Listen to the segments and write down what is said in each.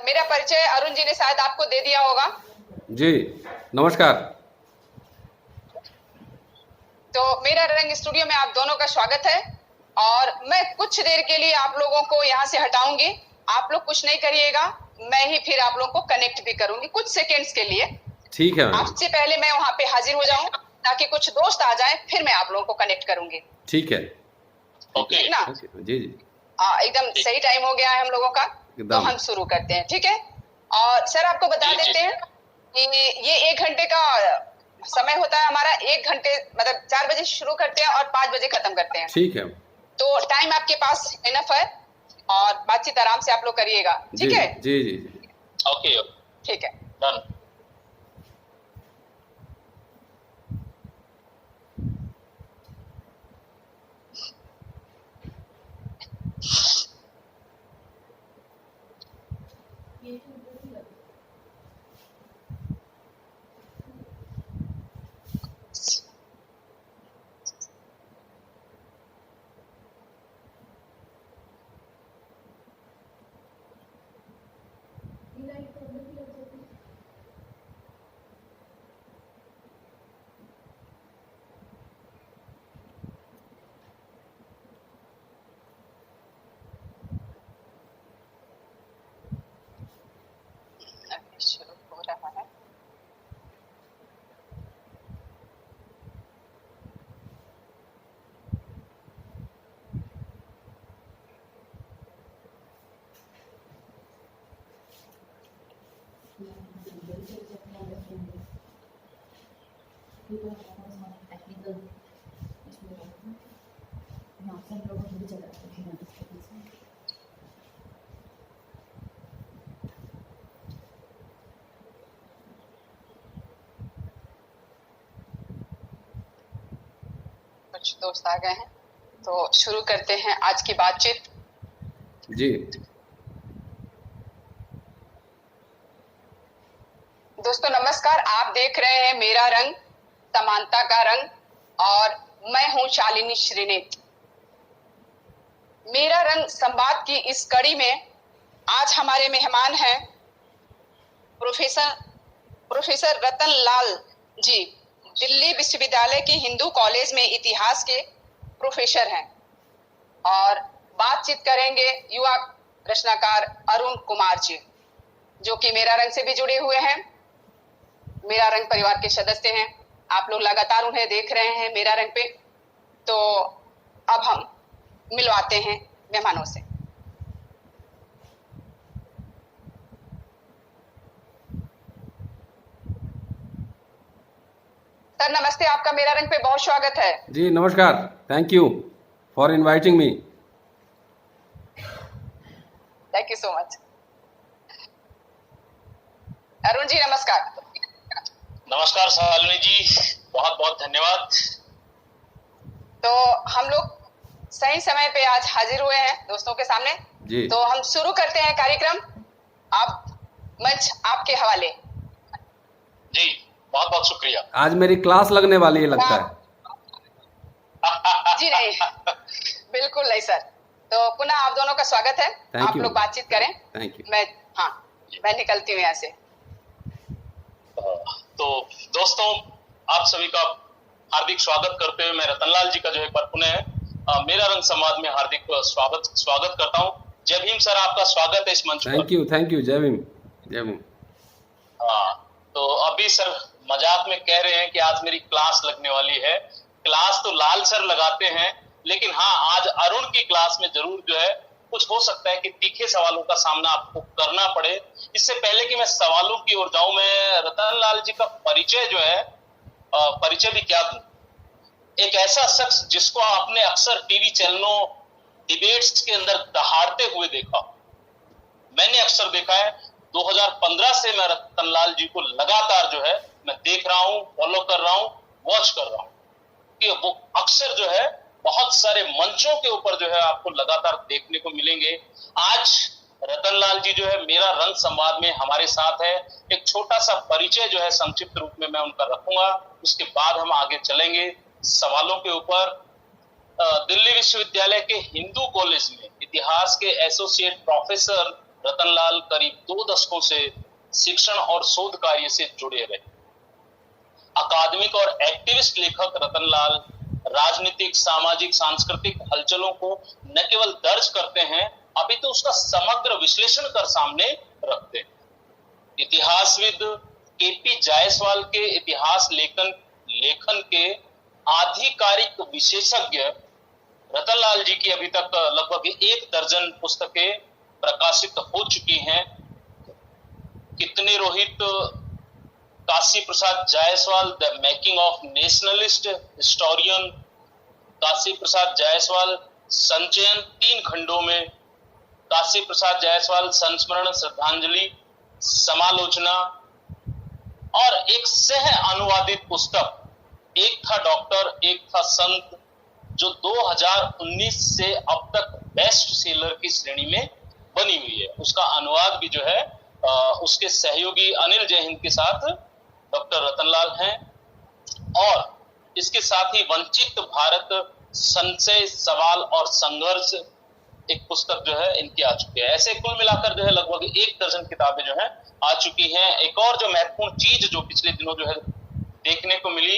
मेरा परिचय अरुण जी ने शायद आपको दे दिया होगा। जी नमस्कार। तो मेरा रंग स्टूडियो में आप दोनों का स्वागत है और मैं कुछ देर के लिए आप लोगों को यहाँ से हटाऊंगी। आप लोग कुछ नहीं करिएगा, मैं ही फिर आप लोगों को कनेक्ट भी करूंगी कुछ सेकेंड्स के लिए। ठीक है। आपसे पहले मैं वहां पे हाजिर हो जाऊं ताकि कुछ दोस्त आ जाएं, फिर मैं आप लोगों को कनेक्ट करूंगी। ठीक है। ओके ना? जी जी। एकदम सही टाइम हो गया है हम लोगों का, तो हम शुरू करते हैं। ठीक है। और सर आपको बता देते हैं कि ये 1 घंटे का समय होता है हमारा। 1 घंटे मतलब 4 बजे शुरू करते हैं और 5 बजे खत्म करते हैं। ठीक है। तो टाइम आपके पास इनफ है और बातचीत आराम से आप लोग करिएगा। ठीक है? जी जी। ओके ठीक है, डन। शुरू हो रहा है। कुछ दोस्त आ गए हैं तो शुरू करते हैं आज की बातचीत। जी दोस्तों नमस्कार, आप देख रहे हैं मेरा रंग समानता का रंग और मैं हूं शालिनी श्रीनेत। मेरा रंग संवाद की इस कड़ी में आज हमारे मेहमान हैं प्रोफेसर रतन लाल जी, दिल्ली विश्वविद्यालय के हिंदू कॉलेज में इतिहास के प्रोफेसर हैं और बातचीत करेंगे युवा रचनाकार अरुण कुमार जी, जो कि मेरा रंग से भी जुड़े हुए हैं, मेरा रंग परिवार के सदस्य हैं। आप लोग लगातार उन्हें देख रहे हैं मेरा रंग पे। तो अब हम मिलवाते हैं मेहमानों से। सर नमस्ते, आपका मेरा रंग पे बहुत स्वागत है। जी नमस्कार, thank you for inviting me. Thank you so much. Arun ji नमस्कार। नमस्कार शालिनी जी, बहुत बहुत धन्यवाद। तो हम लोग सही समय पे आज हाजिर हुए हैं दोस्तों के सामने जी। तो हम शुरू करते हैं कार्यक्रम। आप मंच आपके हवाले। जी बहुत बहुत शुक्रिया। आज मेरी क्लास लगने वाली है लगता है। जी नहीं, बिल्कुल नहीं सर। तो पुनः आप दोनों का स्वागत है। आप लोग बातचीत करें। Thank you. मैं निकलती हूँ यहाँ से। तो दोस्तों आप सभी का हार्दिक स्वागत करते हुए मैं रतनलाल जी का जो एक बार पुनः मेरा रंग संवाद में हार्दिक स्वागत करता हूँ। जय भीम सर, आपका स्वागत है इस मंच पर। Thank you. जय भीम। जय भीम। तो अभी सर मजाक में कह रहे हैं कि आज मेरी क्लास लगने वाली है। क्लास तो लाल सर लगाते हैं, लेकिन हाँ आज अरुण की क्लास में जरूर जो है कुछ हो सकता है कि तीखे सवालों का सामना आपको करना पड़े। इससे पहले कि मैं सवालों की ओर जाऊं, मैं रतनलाल जी का परिचय जो है परिचय भी क्या दूं। एक ऐसा शख्स जिसको आपने अक्सर टीवी चैनलों डिबेट्स के अंदर दहाड़ते हुए देखा। मैंने अक्सर देखा है 2015 से मैं रतनलाल जी को लगातार जो है मैं देख रहा हूं, फॉलो कर रहा हूं, वॉच कर रहा हूं कि वो अक्सर जो है बहुत सारे मंचों के ऊपर जो है आपको लगातार देखने को मिलेंगे। आज रतनलाल जी जो है मेरा रंग संवाद में हमारे साथ है। एक छोटा सा परिचय जो है संक्षिप्त रूप में मैं उनका रखूंगा, उसके बाद हम आगे चलेंगे सवालों के ऊपर। दिल्ली विश्वविद्यालय के हिंदू कॉलेज में इतिहास के एसोसिएट प्रोफेसर रतनलाल करीब 2 दशकों से शिक्षण और शोध कार्य से जुड़े रहे। अकादमिक और एक्टिविस्ट लेखक रतनलाल राजनीतिक, सामाजिक, सांस्कृतिक हलचलों को न केवल दर्ज करते हैं, अपितु उसका समग्र विश्लेषण कर सामने रखते हैं। इतिहासविद केपी जायसवाल के इतिहास लेखन के आधिकारिक विशेषज्ञ रतनलाल जी की अभी तक लगभग 1 दर्जन पुस्तकें प्रकाशित हो चुकी हैं। कितने Rohit, Kashi Prasad Jayaswal the making of nationalist historian, Kashi Prasad Jayaswal संचयन 3 खंडों में, काशी प्रसाद जायसवाल संस्मरण श्रद्धांजलि समालोचना, और एक सह अनुवादित पुस्तक एक था डॉक्टर एक था संत, जो 2019 से अब तक बेस्ट सेलर की श्रेणी में बनी हुई है। उसका अनुवाद भी जो है उसके सहयोगी अनिल जयहिंद के साथ डॉक्टर रतनलाल हैं। और इसके साथ ही वंचित भारत संशय, सवाल और संघर्ष एक पुस्तक जो है इनकी आ चुकी है। ऐसे कुल मिलाकर जो है लगभग 1 दर्जन किताबें जो है आ चुकी हैं। एक और जो महत्वपूर्ण चीज जो पिछले दिनों जो है देखने को मिली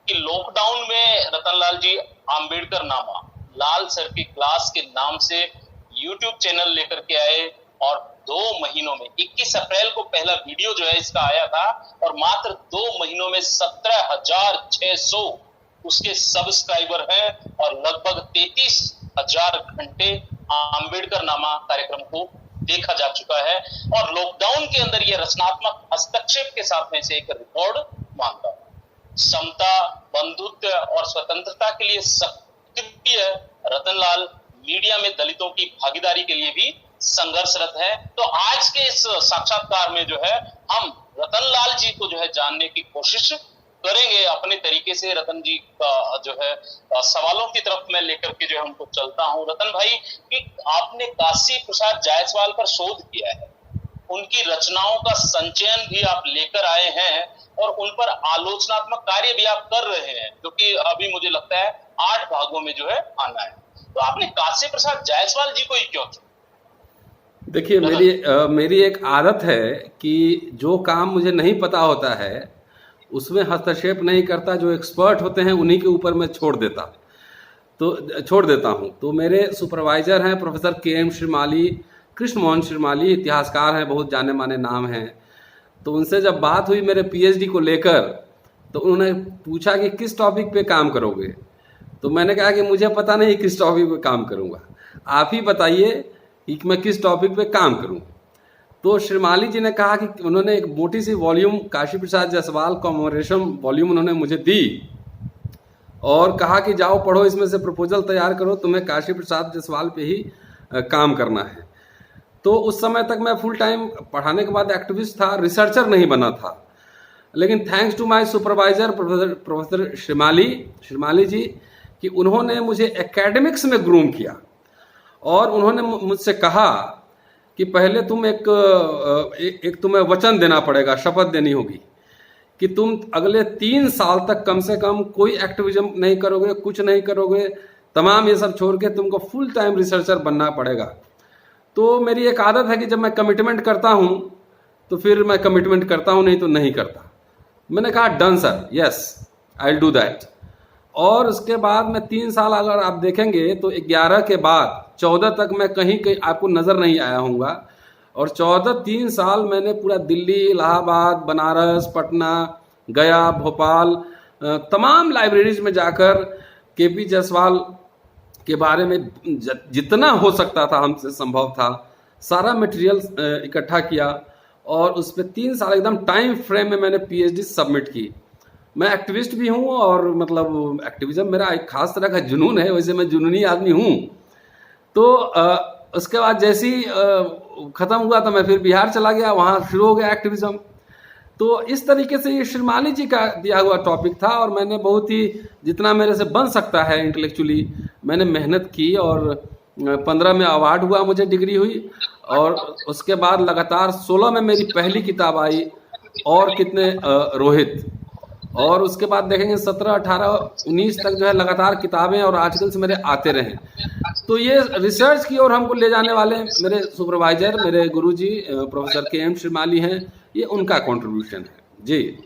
कि लॉकडाउन में रतनलाल जी आम्बेडकर नामा लाल सर की क्लास के नाम से यूट्यूब चैनल लेकर के आए, और 2 महीनों में 21 अप्रैल को पहला वीडियो जो है इसका आया था, और मात्र 2 महीनों में 17,600 उसके सब्सक्राइबर हैं, और लगभग 33,000 घंटे आम्बेडकर नामा कार्यक्रम को देखा जा चुका है। और लॉकडाउन के अंदर यह रचनात्मक हस्तक्षेप के साथ में से एक रिकॉर्ड मानता है। समता, बंधुत्व और स्वतंत्रता के लिए सक्रिय रतनलाल मीडिया में दलितों की भागीदारी के लिए भी संघर्षरत है। तो आज के इस साक्षात्कार में जो है हम रतनलाल जी को जो है जानने की कोशिश करेंगे अपने तरीके से। रतन जी का जो है सवालों की तरफ मैं लेकर के जो है उनको चलता हूं। रतन भाई, कि आपने काशी प्रसाद जायसवाल पर शोध किया है, उनकी रचनाओं का संचयन भी आप लेकर आए हैं, और उन पर आलोचनात्मक कार्य भी आप कर रहे हैं, जो कि अभी मुझे लगता है 8 भागों में जो है आना है। तो आपने काशी प्रसाद जायसवाल जी को ही क्यों चुना? देखिए, मेरी एक आदत है कि जो काम मुझे नहीं पता होता है उसमें हस्तक्षेप नहीं करता, जो एक्सपर्ट होते हैं उन्हीं के ऊपर मैं छोड़ देता हूं। तो मेरे सुपरवाइजर हैं प्रोफेसर के.एम. श्रीमाली, कृष्ण मोहन श्रीमाली, इतिहासकार हैं, बहुत जाने माने नाम हैं। तो उनसे जब बात हुई मेरे पीएचडी को लेकर, तो उन्होंने पूछा कि किस टॉपिक पे काम करोगे। तो मैंने कहा कि मुझे पता नहीं किस टॉपिक पे काम करूँगा, आप ही बताइए कि मैं किस टॉपिक पे काम करूँ। तो श्रीमाली जी ने कहा कि उन्होंने एक मोटी सी volume Kashi Prasad Jaiswal commemoration volume उन्होंने मुझे दी, और कहा कि जाओ पढ़ो, इसमें से प्रपोजल तैयार करो, तुम्हें काशी प्रसाद जायसवाल पे ही काम करना है। तो उस समय तक मैं फुल टाइम पढ़ाने के बाद एक्टिविस्ट था, रिसर्चर नहीं बना था। लेकिन thanks to my supervisor professor Shrimali ji कि उन्होंने मुझे एकेडमिक्स में ग्रूम किया, और उन्होंने मुझसे कहा कि पहले तुम एक तुम्हें वचन देना पड़ेगा, शपथ देनी होगी कि तुम अगले 3 साल तक कम से कम कोई एक्टिविज्म नहीं करोगे, कुछ नहीं करोगे, तमाम ये सब छोड़ के तुमको फुल टाइम रिसर्चर बनना पड़ेगा। तो मेरी एक आदत है कि जब मैं कमिटमेंट करता हूँ तो फिर मैं कमिटमेंट करता हूँ, नहीं तो नहीं करता। मैंने कहा done sir, yes I will do that. और उसके बाद मैं 3 साल अगर आप देखेंगे तो 11 के बाद 14 तक मैं कहीं आपको नज़र नहीं आया हूँगा, और 3 साल मैंने पूरा दिल्ली, इलाहाबाद, बनारस, पटना, गया, भोपाल, तमाम लाइब्रेरीज में जाकर केपी जायसवाल के बारे में जितना हो सकता था, हमसे संभव था, सारा मटेरियल इकट्ठा किया, और उस पर 3 साल एकदम टाइम फ्रेम में मैंने पीएचडी सबमिट की। मैं एक्टिविस्ट भी हूँ, और मतलब एक्टिविज्म मेरा एक खास तरह का जुनून है, वैसे मैं जुनूनी आदमी हूँ। तो उसके बाद जैसे ही ख़त्म हुआ तो मैं फिर बिहार चला गया, वहाँ शुरू हो गया एक्टिविज्म। तो इस तरीके से ये श्रीमाली जी का दिया हुआ टॉपिक था, और मैंने बहुत ही जितना मेरे से बन सकता है इंटेलेक्चुअली मैंने मेहनत की, और 15 में अवार्ड हुआ, मुझे डिग्री हुई, और उसके बाद लगातार 16 में मेरी पहली किताब आई, और कितने रोहित। और उसके बाद देखेंगे 17, 18, 19 तक जो है लगातार किताबें और आर्टिकल्स मेरे आते रहे। तो ये रिसर्च की ओर हमको ले जाने वाले मेरे सुपरवाइजर, मेरे गुरुजी प्रोफेसर KM श्रीमाली हैं, ये उनका कंट्रीब्यूशन है। जी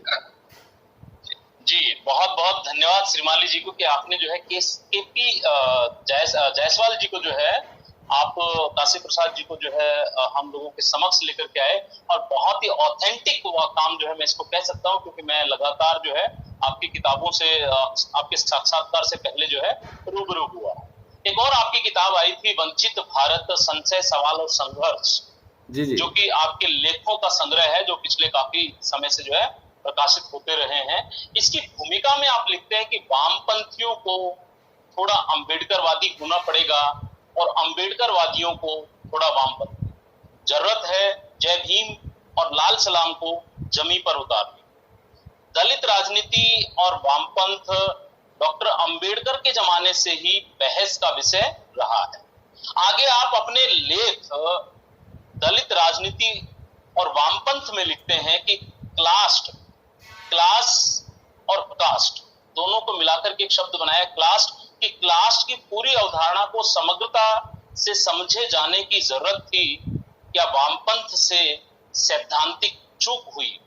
जी, बहुत बहुत धन्यवाद श्रीमाली जी को कि आपने जो है KP जायसवाल जी को जो है आप काशी प्रसाद जी को जो है हम लोगों के समक्ष लेकर के आए, और बहुत ही ऑथेंटिक काम जो है मैं इसको कह सकता हूं, क्योंकि मैं लगातार जो है आपकी किताबों से आपके साक्षात्कार से पहले जो है रूबरू हुआ। एक और आपकी किताब आई थी वंचित भारत, संशय, सवाल और संघर्ष, जी जी, जो कि आपके लेखों का संग्रह है जो पिछले काफी समय से जो है प्रकाशित होते रहे हैं। इसकी भूमिका में आप लिखते हैं कि वामपंथियों को थोड़ा अंबेडकरवादी होना पड़ेगा और अंबेडकरवादियों को थोड़ा वामपंथी। जरूरत है जय भीम और लाल सलाम को जमीन पर उतारने। दलित राजनीति और वामपंथ डॉक्टर अंबेडकर के जमाने से ही बहस का विषय रहा है। आगे आप अपने लेख दलित राजनीति और वामपंथ में लिखते हैं कि क्लास और कास्ट दोनों को मिलाकर के एक शब्द बनाया क्लास्ट, कि क्लास्ट की पूरी अवधारणा को समग्रता से समझे जाने की जरूरत थी। क्या वामपंथ से सैद्धांतिक चूक हुई?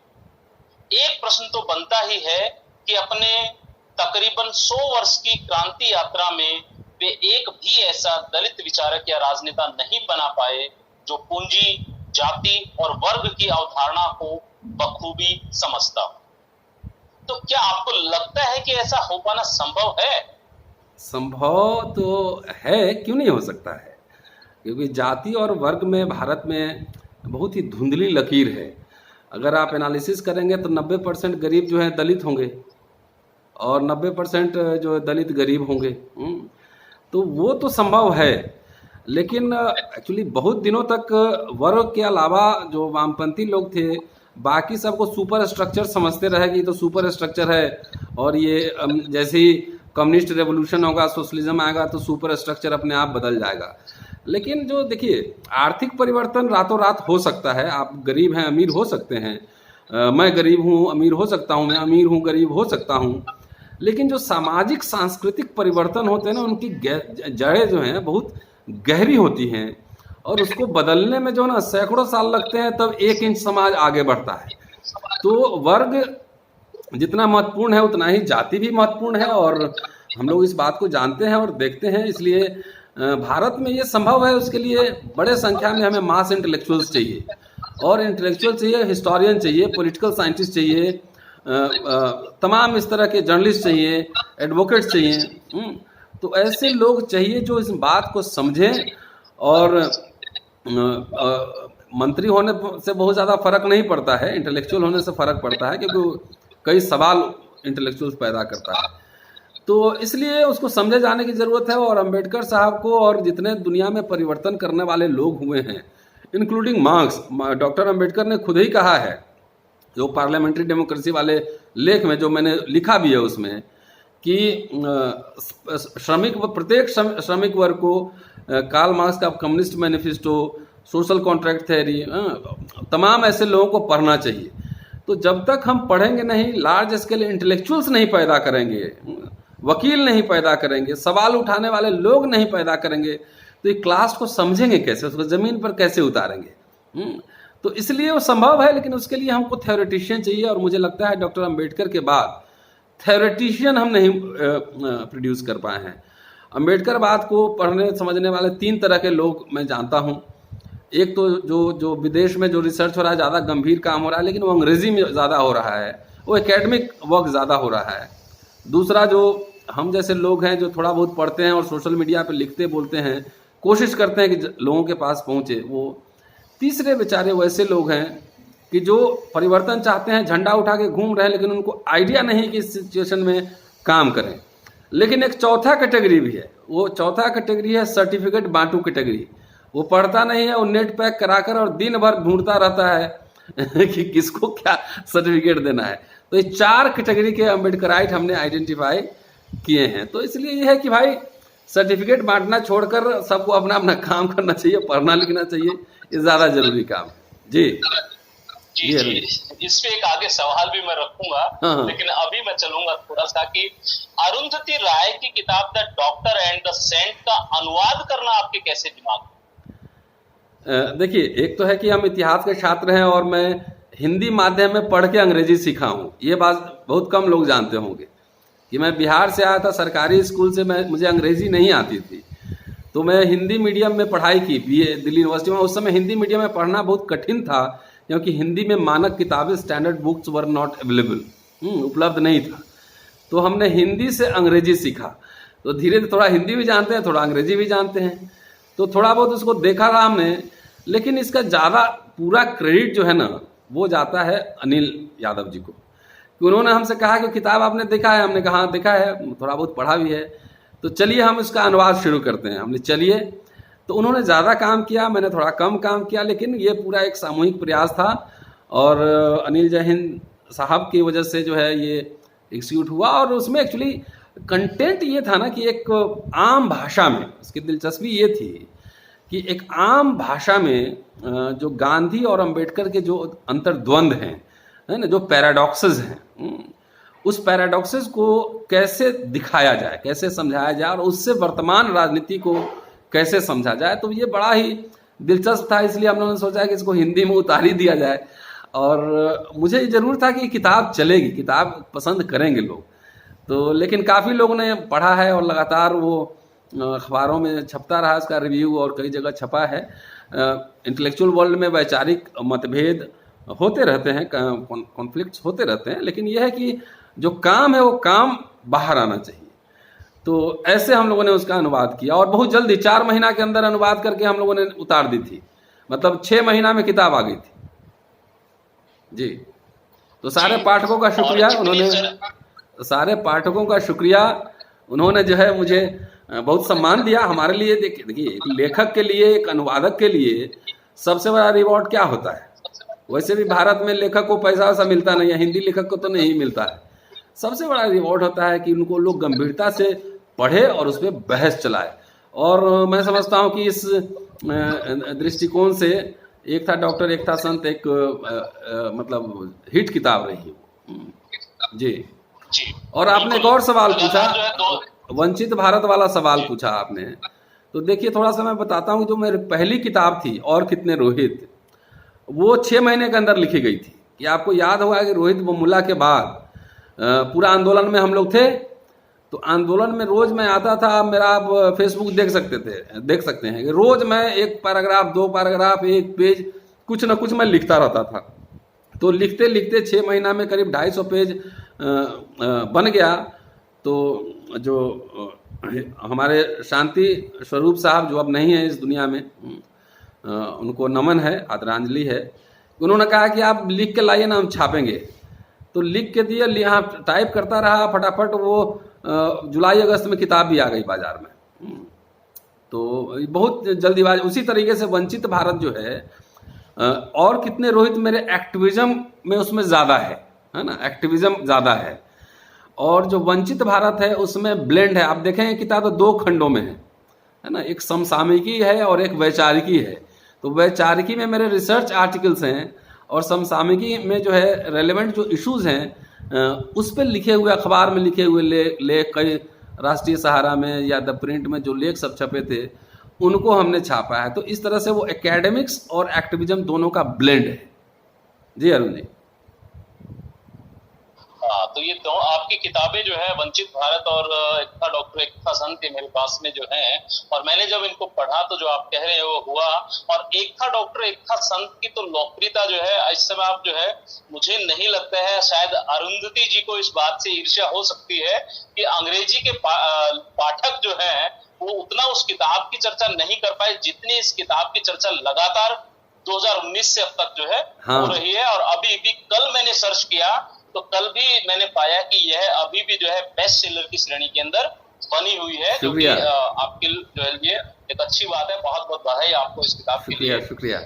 एक प्रश्न तो बनता ही है कि अपने तकरीबन 100 वर्ष की क्रांति यात्रा में वे एक भी ऐसा दलित विचारक या राजनेता नहीं बना पाए जो पूंजी, जाति और वर्ग की अवधारणा को बखूबी समझता हो। तो क्या आपको लगता है कि ऐसा हो पाना संभव है? संभव तो है, क्यों नहीं हो सकता है, क्योंकि जाति और वर्ग में भारत में बहुत ही धुंधली लकीर है। अगर आप एनालिसिस करेंगे तो 90% गरीब जो है दलित होंगे और 90% जो दलित गरीब होंगे। तो वो तो संभव है, लेकिन एक्चुअली बहुत दिनों तक वर्ग के अलावा जो वामपंथी लोग थे बाकी सबको सुपर स्ट्रक्चर समझते रहे कि तो सुपर स्ट्रक्चर है, और ये जैसे ही कम्युनिस्ट रेवोल्यूशन होगा, सोशलिज्म आएगा तो सुपर स्ट्रक्चर अपने आप बदल जाएगा। लेकिन जो देखिए आर्थिक परिवर्तन रातों रात हो सकता है। आप गरीब हैं अमीर हो सकते हैं, मैं गरीब हूँ अमीर हो सकता हूँ, मैं अमीर हूँ गरीब हो सकता हूँ। लेकिन जो सामाजिक सांस्कृतिक परिवर्तन होते हैं ना, उनकी जड़ें जो हैं बहुत गहरी होती हैं, और उसको बदलने में जो ना सैकड़ों साल लगते हैं, तब 1 इंच समाज आगे बढ़ता है। तो वर्ग जितना महत्वपूर्ण है उतना ही जाति भी महत्वपूर्ण है, और हम लोग इस बात को जानते हैं और देखते हैं। इसलिए भारत में ये संभव है, उसके लिए बड़े संख्या में हमें मास इंटेलेक्चुअल्स चाहिए, और इंटेलेक्चुअल चाहिए, हिस्टोरियन चाहिए, पॉलिटिकल साइंटिस्ट चाहिए, तमाम इस तरह के जर्नलिस्ट चाहिए, एडवोकेट्स चाहिए। तो ऐसे लोग चाहिए जो इस बात को समझें, और मंत्री होने से बहुत ज़्यादा फर्क नहीं पड़ता है, इंटेलेक्चुअल होने से फर्क पड़ता है, क्योंकि कई सवाल इंटेलेक्चुअल्स पैदा करता है। तो इसलिए उसको समझे जाने की ज़रूरत है। और अंबेडकर साहब को और जितने दुनिया में परिवर्तन करने वाले लोग हुए हैं, इंक्लूडिंग मार्क्स, डॉक्टर अंबेडकर ने खुद ही कहा है, जो पार्लियामेंट्री डेमोक्रेसी वाले लेख में जो मैंने लिखा भी है उसमें, कि प्रत्येक श्रमिक वर्ग को कार्ल मार्क्स का communist manifesto, social contract theory, तमाम ऐसे लोगों को पढ़ना चाहिए। तो जब तक हम पढ़ेंगे नहीं, लार्ज स्केल इंटेलेक्चुअल्स नहीं पैदा करेंगे, वकील नहीं पैदा करेंगे, सवाल उठाने वाले लोग नहीं पैदा करेंगे, तो ये क्लास को समझेंगे कैसे, उसको ज़मीन पर कैसे उतारेंगे? तो इसलिए वो संभव है, लेकिन उसके लिए हमको थ्योरेटिशियन चाहिए। और मुझे लगता है डॉक्टर अंबेडकर के बाद थ्योरेटिशियन हम नहीं प्रोड्यूस कर पाए हैं। अंबेडकर बात को पढ़ने समझने वाले 3 तरह के लोग मैं जानता हूँ। एक तो जो विदेश में जो रिसर्च हो रहा है, ज़्यादा गंभीर काम हो रहा है, लेकिन वो अंग्रेजी में ज़्यादा हो रहा है, वो एकेडमिक वर्क ज़्यादा हो रहा है। दूसरा जो हम जैसे लोग हैं, जो थोड़ा बहुत पढ़ते हैं और सोशल मीडिया पे लिखते बोलते हैं, कोशिश करते हैं कि लोगों के पास पहुँचे, वो। तीसरे बेचारे वैसे लोग हैं कि जो परिवर्तन चाहते हैं, झंडा उठा के घूम रहे हैं, लेकिन उनको आइडिया नहीं कि इस सिचुएशन में काम करें। लेकिन एक चौथा कैटेगरी भी है, वो चौथा कैटेगरी है सर्टिफिकेट बांटू कैटेगरी। वो पढ़ता नहीं है, वो नेट पैक कराकर और दिन भर ढूंढता रहता है कि किसको क्या सर्टिफिकेट देना है। तो ये 4 कैटेगरी के अम्बेडकराइट हमने आइडेंटिफाई किए हैं। तो इसलिए ये है कि भाई सर्टिफिकेट बांटना छोड़कर सबको अपना अपना काम करना चाहिए, पढ़ना लिखना चाहिए, ये ज़्यादा जरूरी काम है। जी जी अरुण जी, इस पे एक आगे सवाल भी मैं रखूंगा, हाँ। लेकिन अभी मैं चलूंगा थोड़ा सा कि अरुंधति राय की किताब the doctor and the saint का अनुवाद करना आपके कैसे दिमाग में? देखिए, एक तो है कि हम इतिहास के छात्र हैं और मैं हिंदी माध्यम में पढ़ के अंग्रेजी सीखा हूँ। ये बात बहुत कम लोग जानते होंगे कि मैं बिहार से आया था, सरकारी स्कूल से, मुझे अंग्रेजी नहीं आती थी, तो मैं हिंदी मीडियम में पढ़ाई की, बीए दिल्ली यूनिवर्सिटी में। उस समय हिंदी मीडियम में पढ़ना बहुत कठिन था, क्योंकि हिंदी में मानक किताबें, standard books were not available, उपलब्ध नहीं था। तो हमने हिंदी से अंग्रेजी सीखा, तो धीरे धीरे थोड़ा हिंदी भी जानते हैं, थोड़ा अंग्रेजी भी जानते हैं, तो थोड़ा बहुत उसको देखा था हमने। लेकिन इसका ज़्यादा पूरा क्रेडिट जो है ना, वो जाता है अनिल यादव जी को, कि उन्होंने हमसे कहा कि किताब आपने देखा है? हमने कहा हाँ देखा है, थोड़ा बहुत पढ़ा भी है, तो चलिए हम इसका अनुवाद शुरू करते हैं। हमने चलिए, तो उन्होंने ज़्यादा काम किया, मैंने थोड़ा कम काम किया, लेकिन ये पूरा एक सामूहिक प्रयास था। और अनिल जय हिंद साहब की वजह से जो है ये एग्जीक्यूट हुआ। और उसमें एक्चुअली कंटेंट ये था ना कि एक आम भाषा में, उसकी दिलचस्पी ये थी कि एक आम भाषा में जो गांधी और अंबेडकर के जो अंतर्द्वंद हैं, है ना, जो पैराडॉक्सेस हैं, उस पैराडॉक्सेस को कैसे दिखाया जाए, कैसे समझाया जाए, और उससे वर्तमान राजनीति को कैसे समझा जाए। तो ये बड़ा ही दिलचस्प था, इसलिए हम लोगों ने सोचा कि इसको हिंदी में उतार ही दिया जाए। और मुझे ज़रूर था कि किताब चलेगी, किताब पसंद करेंगे लोग, तो लेकिन काफ़ी लोगों ने पढ़ा है और लगातार वो अखबारों में छपता रहा, इसका रिव्यू और कई जगह छपा है। इंटेलेक्चुअल वर्ल्ड में वैचारिक मतभेद होते रहते हैं, कॉन्फ्लिक्ट्स होते रहते हैं, लेकिन यह है कि जो काम है वो काम बाहर आना चाहिए। तो ऐसे हम लोगों ने उसका अनुवाद किया, और बहुत जल्दी 4 महीना के अंदर अनुवाद करके हम लोगों ने उतार दी थी, मतलब 6 महीना में किताब आ गई थी जी। तो सारे पाठकों का शुक्रिया, उन्होंने सारे पाठकों का शुक्रिया, उन्होंने जो है मुझे बहुत सम्मान दिया। हमारे लिए देखिए, एक लेखक के लिए, एक अनुवादक के लिए सबसे बड़ा रिवॉर्ड क्या होता है? वैसे भी भारत में लेखक को पैसा वैसा मिलता नहीं है, हिंदी लेखक को तो नहीं मिलता है। सबसे बड़ा रिवॉर्ड होता है कि उनको लोग गंभीरता से पढ़े और उस पर बहस चलाए। और मैं समझता हूँ कि इस दृष्टिकोण से एक था डॉक्टर, एक था संत, एक मतलब हिट किताब रही जी। और आपने एक और सवाल पूछा, वंचित भारत वाला सवाल पूछा आपने। तो देखिए, थोड़ा सा मैं बताता हूँ, जो मेरी पहली किताब थी और कितने रोहित, वो 6 महीने के अंदर लिखी गई थी। कि आपको याद होगा कि रोहित बोमुल्ला के बाद पूरा आंदोलन में हम लोग थे, तो आंदोलन में रोज मैं आता था, मेरा आप फेसबुक देख सकते हैं कि रोज मैं 1 पैराग्राफ, 2 पैराग्राफ, 1 पेज, कुछ ना कुछ मैं लिखता रहता था। तो लिखते लिखते 6 महीना में करीब 250 पेज बन गया। तो जो हमारे शांति स्वरूप साहब, जो अब नहीं है इस दुनिया में, उनको नमन है, आदरांजलि है। उन्होंने कहा कि आप लिख के लाइए ना, हम छापेंगे। तो लिख के दिए, यहाँ टाइप करता रहा फटाफट, वो जुलाई अगस्त में किताब भी आ गई बाजार में। तो बहुत जल्दीबाजी। उसी तरीके से वंचित भारत जो है, और कितने रोहित मेरे एक्टिविज्म में उसमें ज़्यादा है ना, एक्टिविज्म ज़्यादा है। और जो वंचित भारत है उसमें ब्लेंड है। आप देखेंगे किताब तो 2 खंडों में है ना, एक समसामयिकी है और एक वैचारिकी है। तो वैचारिकी में मेरे रिसर्च आर्टिकल्स हैं, और समसामयिकी में जो है रेलेवेंट जो इश्यूज़ हैं उस पर लिखे हुए, अखबार में लिखे हुए लेख, कई राष्ट्रीय सहारा में या द प्रिंट में जो लेख सब छपे थे, उनको हमने छापा है। तो इस तरह से वो एकेडमिक्स और एक्टिविज्म दोनों का ब्लेंड है जी। अरुण जी, हाँ, तो ये दो आपकी किताबें जो है, वंचित भारत और एक था डॉक्टर, एक था संत, के मेरे पास में जो है, और मैंने जब इनको पढ़ा तो जो आप कह रहे हैं वो हुआ। और एक था डॉक्टर, एक था संत की तो लोकप्रियता जो है इस समय, आप जो है, मुझे नहीं लगता है, शायद अरुंधति जी को इस बात से ईर्ष्या हो सकती है कि अंग्रेजी के पाठक जो है वो उतना उस किताब की चर्चा नहीं कर पाए जितनी इस किताब की चर्चा लगातार 2019 से अब तक जो है हो रही है। और अभी भी कल मैंने सर्च किया तो कल भी मैंने पाया कि यह अभी भी जो है बेस्ट सेलर की श्रेणी के अंदर बनी हुई है, जो कि आपके जो है ये एक अच्छी बात है। बहुत बहुत बधाई आपको इस किताब के लिए। शुक्रिया।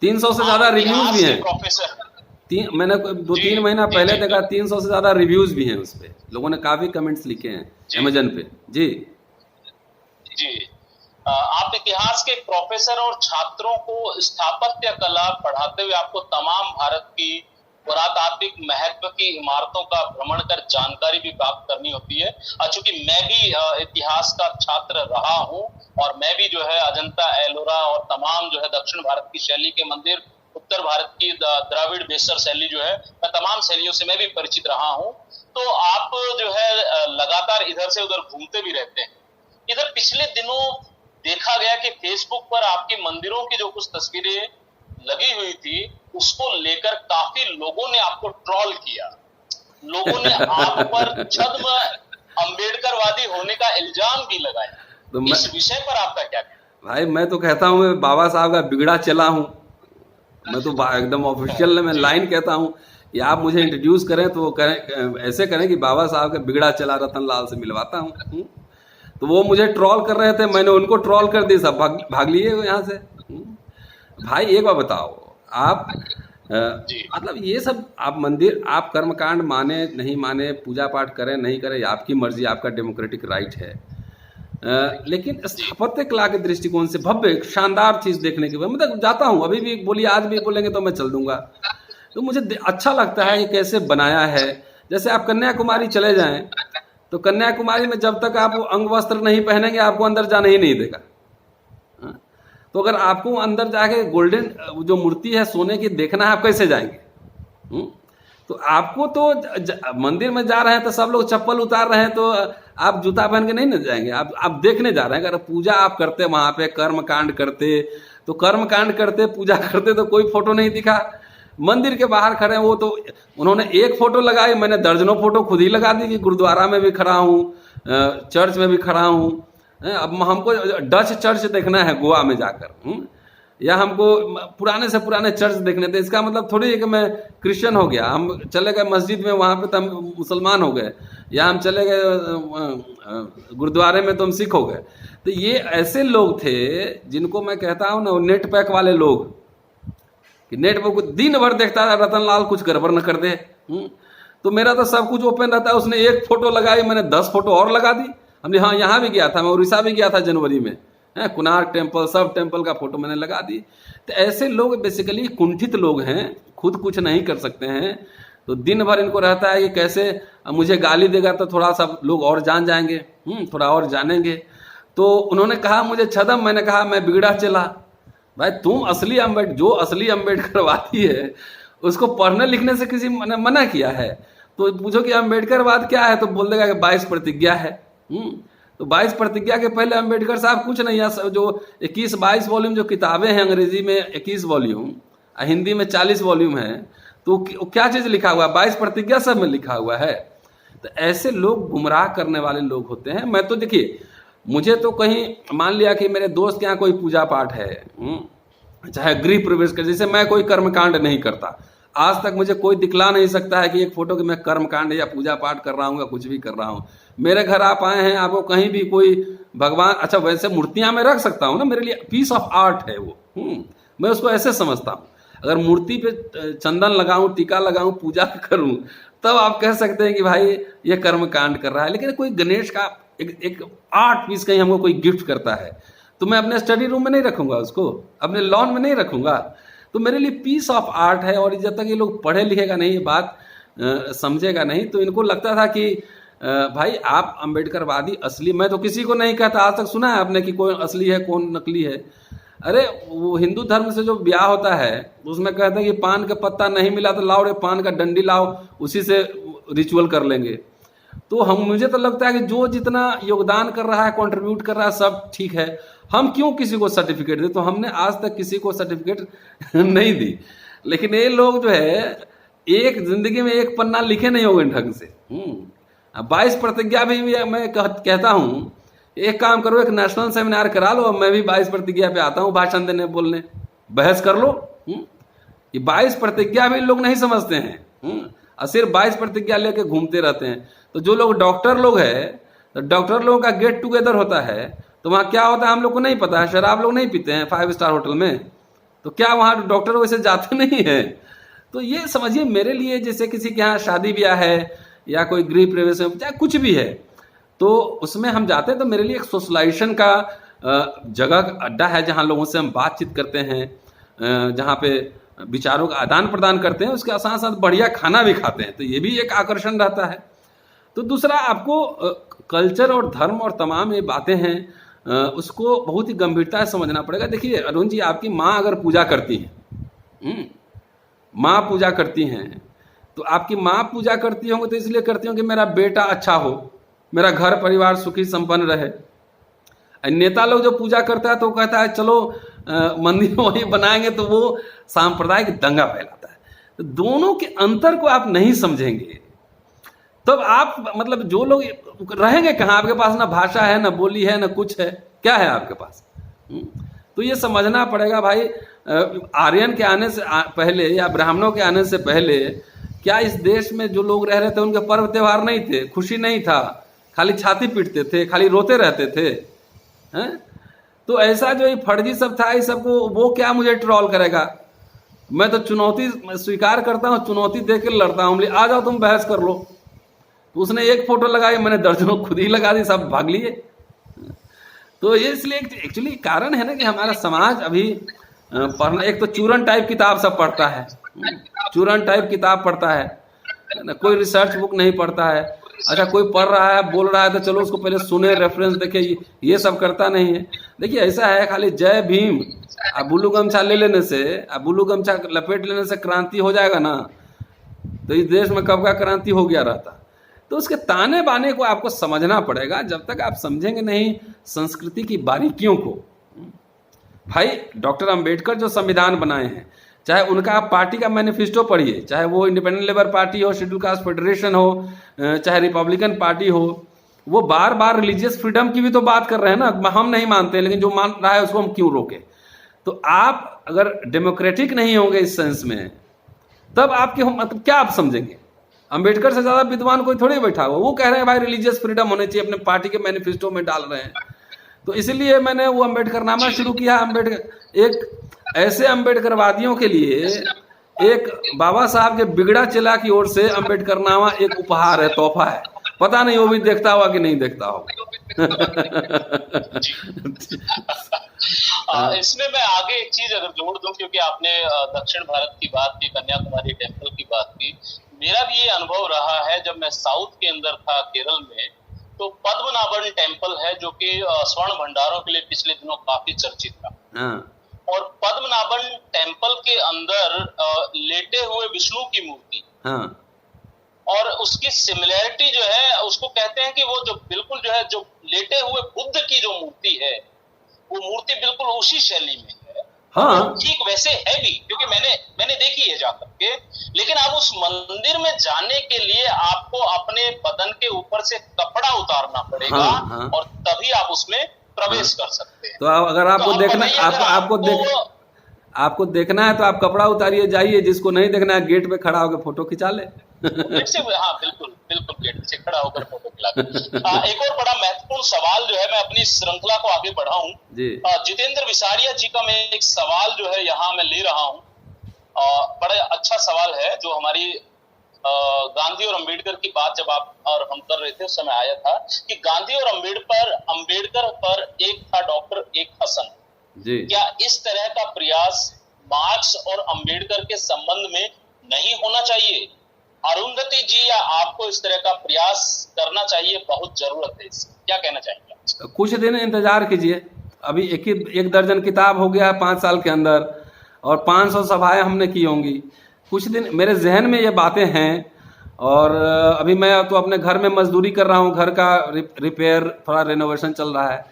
300 से ज्यादा रिव्यूज भी हैं प्रोफेसर। मैंने 2-3 महीना पहले देखा, 300 से ज्यादा रिव्यूज भी हैं उस पे। लोगों ने काफी कमेंट्स लिखे हैं अमेजन पे जी। आप इतिहास के प्रोफेसर और छात्रों को स्थापत्य कला पढ़ाते हुए आपको तमाम भारत की पुरातात्विक महत्व की इमारतों का भ्रमण कर जानकारी भी प्राप्त करनी होती है। चूंकि मैं भी इतिहास का छात्र रहा हूं और मैं भी जो है अजंता, एलोरा और तमाम जो है दक्षिण भारत की शैली के मंदिर, उत्तर भारत की द्रविड़ बेसर शैली जो है, मैं तमाम शैलियों से मैं भी परिचित रहा हूं। तो आप जो है लगातार इधर से उधर घूमते भी रहते हैं। इधर पिछले दिनों देखा गया कि फेसबुक पर आपके मंदिरों की जो कुछ तस्वीरें लगी हुई थी, उसको लेकर काफी लोगों ने आपको ट्रोल किया। लोगों ने आप पर छद्म अम्बेडकरवादी होने का इल्जाम भी लगाया। तो इस विषय पर आपका क्या कहना? भाई मैं तो कहता हूँ मैं बाबा साहब का बिगड़ा चला हूँ। मैं तो एकदम ऑफिशियल में लाइन कहता हूँ कि आप मुझे इंट्रोड्यूस करें तो वो करें, ऐसे करें कि बाबा साहब का बिगड़ा चला रतन लाल से मिलवाता हूँ। तो वो मुझे ट्रोल कर रहे थे, मैंने उनको ट्रोल कर दी, सब भाग लिए यहाँ से। भाई एक बार बताओ आप, मतलब ये सब आप मंदिर, आप कर्मकांड माने नहीं माने, पूजा पाठ करें नहीं करें, आपकी मर्जी, आपका डेमोक्रेटिक राइट है। लेकिन स्थापत्य कला के दृष्टिकोण से भव्य शानदार चीज देखने के बाद मतलब जाता हूँ, अभी भी बोलिए, आज भी बोलेंगे तो मैं चल दूंगा। तो मुझे अच्छा लगता है कि कैसे बनाया है। जैसे आप कन्याकुमारी चले जाएं तो कन्याकुमारी में जब तक आप अंग वस्त्र नहीं पहनेंगे आपको अंदर जाने ही नहीं देगा। तो अगर आपको अंदर जाके गोल्डन जो मूर्ति है सोने की देखना है, आप कैसे जाएंगे? तो आपको तो मंदिर में जा रहे हैं तो सब लोग चप्पल उतार रहे हैं तो आप जूता पहन के नहीं न जाएंगे, आप देखने जा रहे हैं। अगर पूजा आप करते वहां पे, कर्म कांड करते तो कर्म कांड करते, पूजा करते तो कोई फोटो नहीं दिखा। मंदिर के बाहर खड़े हैं, वो तो उन्होंने एक फोटो लगाई, मैंने दर्जनों फोटो खुद ही लगा दी कि गुरुद्वारा में भी खड़ा हूँ, चर्च में भी खड़ा हूँ। अब हमको डच चर्च देखना है गोवा में जाकर, या हमको पुराने से पुराने चर्च देखने थे। इसका मतलब थोड़ी है कि मैं क्रिश्चियन हो गया, हम चले गए मस्जिद में वहाँ पे तो हम मुसलमान हो गए, या हम चले गए गुरुद्वारे में तो हम सिख हो गए। तो ये ऐसे लोग थे जिनको मैं कहता हूँ ना, नेट पैक वाले लोग, कि नेट पर दिन भर देखता था रतन लाल कुछ गड़बड़ न कर दे। तो मेरा तो सब कुछ ओपन रहता है। उसने एक फोटो लगाई, मैंने 10 फोटो और लगा दी। हमने हाँ यहाँ भी गया था, मैं उड़ीसा भी गया था जनवरी में, कुनार टेम्पल, सब टेम्पल का फोटो मैंने लगा दी। तो ऐसे लोग बेसिकली कुंठित लोग हैं, खुद कुछ नहीं कर सकते हैं। तो दिन भर इनको रहता है कि कैसे मुझे गाली देगा तो थोड़ा सा लोग और जान जाएंगे, थोड़ा और जानेंगे। तो उन्होंने कहा मुझे छदम, मैंने कहा मैं बिगड़ा चला। भाई तुम जो असली अम्बेडकरवादी है उसको पढ़ने लिखने से किसी ने मना किया है? तो पूछो कि अम्बेडकरवाद क्या है तो बोल देगा कि 22 प्रतिज्ञा है। तो 22 प्रतिज्ञा के पहले अम्बेडकर साहब कुछ नहीं है। जो 21-22 वॉल्यूम जो किताबें हैं, अंग्रेजी में 21 वॉल्यूम, हिंदी में 40 वॉल्यूम है, तो क्या चीज लिखा हुआ है? 22 प्रतिज्ञा सब में लिखा हुआ है। तो ऐसे लोग गुमराह करने वाले लोग होते हैं। मैं तो देखिए, मुझे तो कहीं मान लिया कि मेरे दोस्त के यहाँ कोई पूजा पाठ है, चाहे गृह प्रवेश कर, जैसे मैं कोई कर्मकांड नहीं करता, आज तक मुझे कोई दिखला नहीं सकता है कि एक फोटो कि मैं कर्मकांड या पूजा पाठ कर रहा हूँ या कुछ भी कर रहा हूँ। मेरे घर आप आए हैं, आपको कहीं भी कोई भगवान, अच्छा वैसे मूर्तियां मैं रख सकता हूँ ना, मेरे लिए पीस ऑफ आर्ट है वो, मैं उसको ऐसे समझता हूँ। अगर मूर्ति पे चंदन लगाऊं, टीका लगाऊं, पूजा करूं, तब आप कह सकते हैं कि भाई ये कर्म कांड कर रहा है। लेकिन कोई गणेश का एक आर्ट पीस कहीं हमको कोई गिफ्ट करता है तो मैं अपने स्टडी रूम में नहीं रखूंगा, उसको अपने लॉन में नहीं रखूंगा। तो मेरे लिए पीस ऑफ आर्ट है। और जब तक ये लोग पढ़े लिखेगा नहीं, ये बात समझेगा नहीं, तो इनको लगता था कि भाई आप अम्बेडकरवादी असली, मैं तो किसी को नहीं कहता, आज तक सुना है आपने कि कौन असली है कौन नकली है? अरे वो हिंदू धर्म से जो ब्याह होता है उसमें कहते हैं कि पान का पत्ता नहीं मिला तो लाओ रे पान का डंडी लाओ, उसी से रिचुअल कर लेंगे। तो मुझे तो लगता है कि जो जितना योगदान कर रहा है, कंट्रीब्यूट कर रहा है, सब ठीक है। हम क्यों किसी को सर्टिफिकेट दे? तो हमने आज तक किसी को सर्टिफिकेट नहीं दी। लेकिन ये लोग जो है एक जिंदगी में एक पन्ना लिखे नहीं होंगे ढंग से। 22 प्रतिज्ञा भी मैं कहता हूँ, एक काम करो, एक नेशनल सेमिनार करा लो, मैं भी 22 प्रतिज्ञा पे आता हूँ भाषण देने, बोलने, बहस कर लो। ये 22 प्रतिज्ञा भी लोग नहीं समझते हैं, और सिर्फ 22 प्रतिज्ञा लेके घूमते रहते हैं। तो जो लोग डॉक्टर लोग हैं, तो डॉक्टर लोगों का गेट टुगेदर होता है, तो वहाँ क्या होता है हम लोग को नहीं पता है। शराब लोग नहीं पीते हैं 5 स्टार होटल में, तो क्या वहाँ डॉक्टर वैसे जाते नहीं हैं? तो ये समझिए, मेरे लिए जैसे किसी के यहाँ शादी ब्याह है या कोई गृह प्रवेश है, चाहे कुछ भी है, तो उसमें हम जाते हैं तो मेरे लिए एक सोशलाइजेशन का जगह अड्डा है जहाँ लोगों से हम बातचीत करते हैं, जहाँ पे विचारों का आदान प्रदान करते हैं, उसके साथ साथ बढ़िया खाना भी खाते हैं, तो ये भी एक आकर्षण रहता है। तो दूसरा, आपको कल्चर और धर्म और तमाम ये बातें हैं, उसको बहुत ही गंभीरता से समझना पड़ेगा। देखिए अरुण जी, आपकी माँ अगर पूजा करती हैं, माँ पूजा करती हैं, तो आपकी माँ पूजा करती होंगी तो इसलिए करती होंगी कि मेरा बेटा अच्छा हो, मेरा घर परिवार सुखी संपन्न रहे। नेता लोग जो पूजा करता है तो वो कहता है चलो मंदिर वही बनाएंगे, तो वो सांप्रदायिक दंगा फैलाता है। तो दोनों के अंतर को आप नहीं समझेंगे तब आप मतलब जो लोग रहेंगे कहाँ, आपके पास ना भाषा है, ना बोली है, ना कुछ है, क्या है आपके पास? तो ये समझना पड़ेगा भाई, आर्यन के आने से पहले या ब्राह्मणों के आने से पहले क्या इस देश में जो लोग रह रहे थे उनके पर्व त्योहार नहीं थे, खुशी नहीं था, खाली छाती पीटते थे, खाली रोते रहते थे हैं? तो ऐसा जो ये फर्जी सब था, इस सबको वो क्या मुझे ट्रोल करेगा? मैं तो चुनौती स्वीकार करता हूँ, चुनौती देकर लड़ता हूँ, आ जाओ तुम बहस कर लो। तो उसने एक फोटो लगाई, मैंने दर्जनों खुद ही लगा दी, सब भाग लिए। तो ये इसलिए एक्चुअली कारण है ना कि हमारा समाज अभी पढ़ना, एक तो चूरन टाइप किताब सब पढ़ता है, चूरन टाइप किताब पढ़ता है ना, कोई रिसर्च बुक नहीं पढ़ता है। अच्छा कोई पढ़ रहा है, बोल रहा है, तो चलो उसको पहले सुने, रेफरेंस देखे, ये सब करता नहीं है। देखिए ऐसा है, खाली जय भीम अब बुल्लू गमछा ले लेने से, अब बुल्लू गमछा लपेट लेने से क्रांति हो जाएगा ना, तो इस देश में कब का क्रांति हो गया रहता। तो उसके ताने बाने को आपको समझना पड़ेगा। जब तक आप समझेंगे नहीं संस्कृति की बारीकियों को, भाई डॉक्टर अंबेडकर जो संविधान बनाए हैं, चाहे उनका आप पार्टी का मैनिफेस्टो पढ़िए, चाहे वो इंडिपेंडेंट लेबर पार्टी हो, शेड्यूल कास्ट फेडरेशन हो, चाहे रिपब्लिकन पार्टी हो, वो बार बार रिलीजियस फ्रीडम की भी तो बात कर रहे हैं ना। हम नहीं मानते, लेकिन जो मान रहा है उसको हम क्यों रोके? तो आप अगर डेमोक्रेटिक नहीं होंगे इस सेंस में, तब आपके मतलब क्या आप समझेंगे? अंबेडकर से ज्यादा विद्वान कोई थोड़ी बैठा हुआ, वो कह रहे हैं भाई रिलीजियस फ्रीडम होनी चाहिए, अपने पार्टी के मैनिफेस्टो में डाल रहे हैं। तो इसलिए मैंने वो अंबेडकर नामा शुरू किया। अंबेडकर एक ऐसे अंबेडकरवादियों के लिए एक बाबा साहब के बिगड़ा चेला की ओर से अंबेडकर नामा एक उपहार है, तोहफा है। पता नहीं वो भी देखता होगा कि नहीं देखता होगा। इसमें मैं आगे एक चीज अगर जोड़ दूं, क्योंकि आपने दक्षिण भारत की बात की, कन्याकुमारी टेम्पल की बात की, मेरा भी ये अनुभव रहा है। जब मैं साउथ के अंदर था केरल में, तो पद्मनाभन टेम्पल है जो कि स्वर्ण भंडारों के लिए पिछले दिनों काफी चर्चित था। और पद्मनाभन टेम्पल के अंदर लेटे हुए विष्णु की मूर्ति, और उसकी सिमिलैरिटी जो है उसको कहते हैं कि वो जो बिल्कुल जो है, जो लेटे हुए बुद्ध की जो मूर्ति है, वो मूर्ति बिल्कुल उसी शैली में है। ठीक वैसे है भी, क्योंकि मैंने देखी है जाकर के। लेकिन अब उस मंदिर में जाने के लिए आपको अपने बदन के ऊपर से कपड़ा उतारना पड़ेगा, और तभी आप उसमें प्रवेश कर सकते हैं। तो अगर आपको देखना, आपको देखना है तो आप कपड़ा उतारिए जाइए, जिसको नहीं देखना है गेट पे खड़ा होकर फोटो खिंचा ले। हाँ बिल्कुल गेट से खड़ा होकर फोटो खिला। एक और बड़ा महत्वपूर्ण सवाल जो है, मैं अपनी श्रृंखला को आगे बढ़ाऊं, जितेंद्र विसारिया जी का मैं एक सवाल जो है यहाँ मैं ले रहा हूँ। बड़ा अच्छा सवाल है, जो हमारी गांधी और अंबेडकर की बात जब आप और हम कर रहे थे उस समय आया था कि गांधी और अंबेडकर पर एक था डॉक्टर एक हसन जी। क्या इस तरह का प्रयास मार्क्स और अंबेडकर के संबंध में नहीं होना चाहिए? अरुंधति जी, या आपको इस तरह का प्रयास करना चाहिए? बहुत जरूरत है इसकी, क्या कहना चाहेंगे? कुछ दिन इंतजार कीजिए, अभी एक दर्जन किताब हो गया 5 साल के अंदर, और 500 सभाएं हमने की होंगी। कुछ दिन मेरे जहन में ये बातें हैं, और अभी मैं तो अपने घर में मजदूरी कर रहा हूँ, घर का रिपेयर, थोड़ा रेनोवेशन चल रहा है,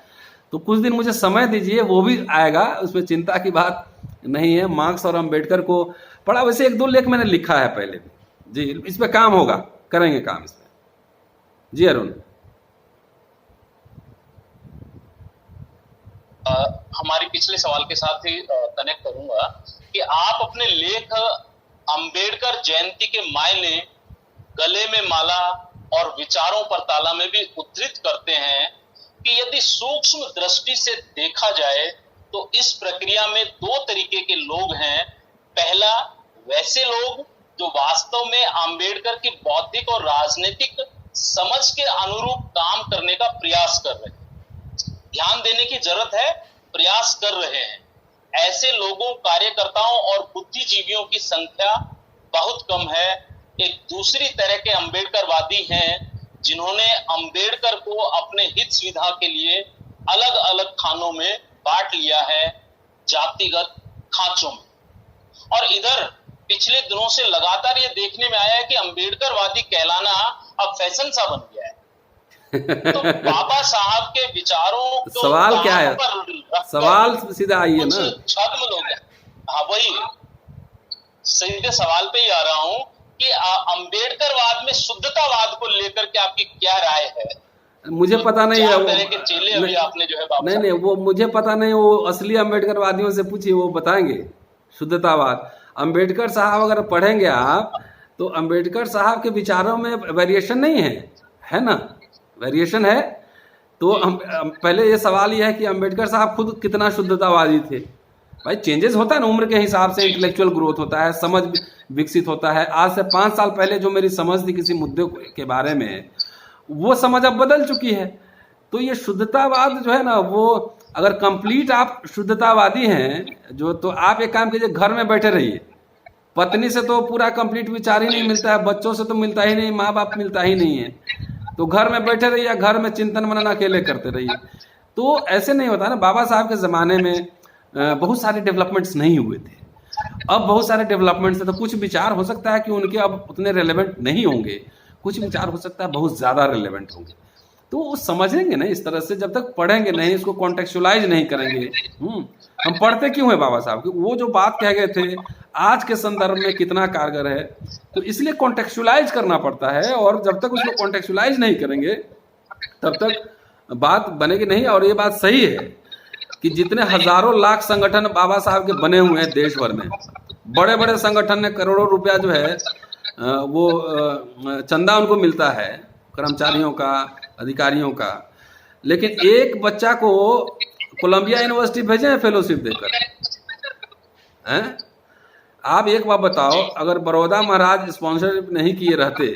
तो कुछ दिन मुझे समय दीजिए, वो भी आएगा, उसमें चिंता की बात नहीं है। मार्क्स और अंबेडकर को पढ़ा, वैसे 1-2 लेख मैंने लिखा है पहले भी जी, इस पे काम होगा, करेंगे काम इस पे जी। अरुण, हमारे पिछले सवाल के साथ ही कनेक्ट करूंगा कि आप अपने लेख अंबेडकर जयंती के मायने, गले में माला और विचारों पर ताला में भी उद्धृत करते हैं कि यदि सूक्ष्म दृष्टि से देखा जाए तो इस प्रक्रिया में 2 तरीके के लोग हैं। पहला, वैसे लोग जो वास्तव में अंबेडकर की बौद्धिक और राजनीतिक समझ के अनुरूप काम करने का प्रयास कर रहे हैं, ध्यान देने की जरूरत है, प्रयास कर रहे हैं। ऐसे लोगों, कार्यकर्ताओं और बुद्धिजीवियों की संख्या बहुत कम है। एक दूसरी तरह के अम्बेडकरवादी हैं जिन्होंने अम्बेडकर को अपने हित सुविधा के लिए अलग अलग खानों में बांट लिया है, जातिगत खांचों में। और इधर पिछले दिनों से लगातार ये देखने में आया है कि अम्बेडकरवादी कहलाना अब फैशन सा बन गया है। तो बाबा साहब के विचारों को सवाल क्या है? सवाल सीधा आइए ना। छद्म लोग हैं। हाँ, वही सीधे सवाल पे ही आ रहा हूं कि अम्बेडकरवाद में शुद्धतावाद को लेकर के आपकी क्या राय है? मुझे पता नहीं है। तरह के चेले अभी आपने जो है नहीं, वो मुझे पता नहीं। वो असली अम्बेडकरवादियों से पूछिए, वो बताएंगे शुद्धतावाद। अम्बेडकर साहब अगर पढ़ेंगे आप, तो अम्बेडकर साहब के विचारों में वेरिएशन नहीं है ना? वेरिएशन है। तो हम पहले ये सवाल ये है कि अम्बेडकर साहब खुद कितना शुद्धतावादी थे। भाई चेंजेस होता है ना, उम्र के हिसाब से इंटेलेक्चुअल ग्रोथ होता है, समझ विकसित होता है। आज से 5 साल पहले जो मेरी समझ थी किसी मुद्दे के बारे में, वो समझ अब बदल चुकी है। तो ये शुद्धतावाद जो है ना, वो अगर कंप्लीट आप शुद्धतावादी हैं जो, तो आप एक काम कीजिए, घर में बैठे रहिए। पत्नी से तो पूरा कंप्लीट विचार ही नहीं मिलता है, बच्चों से तो मिलता ही नहीं, माँ बाप मिलता ही नहीं है। तो घर में बैठे रहिए, घर में चिंतन मनन अकेले करते रहिए। तो ऐसे नहीं होता ना। बाबा साहब के ज़माने में बहुत सारे डेवलपमेंट्स नहीं हुए थे। अब बहुत सारे डेवलपमेंट्स है, तो कुछ विचार हो सकता है कि उनके अब उतने रेलेवेंट नहीं होंगे, कुछ विचार हो सकता है बहुत ज़्यादा रेलेवेंट होंगे। तो वो समझेंगे ना इस तरह से, जब तक पढ़ेंगे नहीं, इसको कॉन्टेक्चुअलाइज नहीं करेंगे। हम पढ़ते क्यों है बाबा साहब की? वो जो बात कह गए थे आज के संदर्भ में कितना कारगर है, तो इसलिए कॉन्टेक्चुअलाइज करना पड़ता है। और जब तक उसको कॉन्टेक्चुअलाइज नहीं करेंगे तब तक बात बनेगी नहीं। और ये बात सही है कि जितने हजारों लाख संगठन बाबा साहब के बने हुए हैं देश भर में, बड़े बड़े संगठन ने करोड़ों रुपया जो है वो चंदा उनको मिलता है, कर्मचारियों का, अधिकारियों का। लेकिन एक बच्चा को कोलंबिया यूनिवर्सिटी भेजे हैं फेलोशिप देकर हैं? आप एक बात बताओ, अगर बड़ौदा महाराज स्पॉन्सरशिप नहीं किए रहते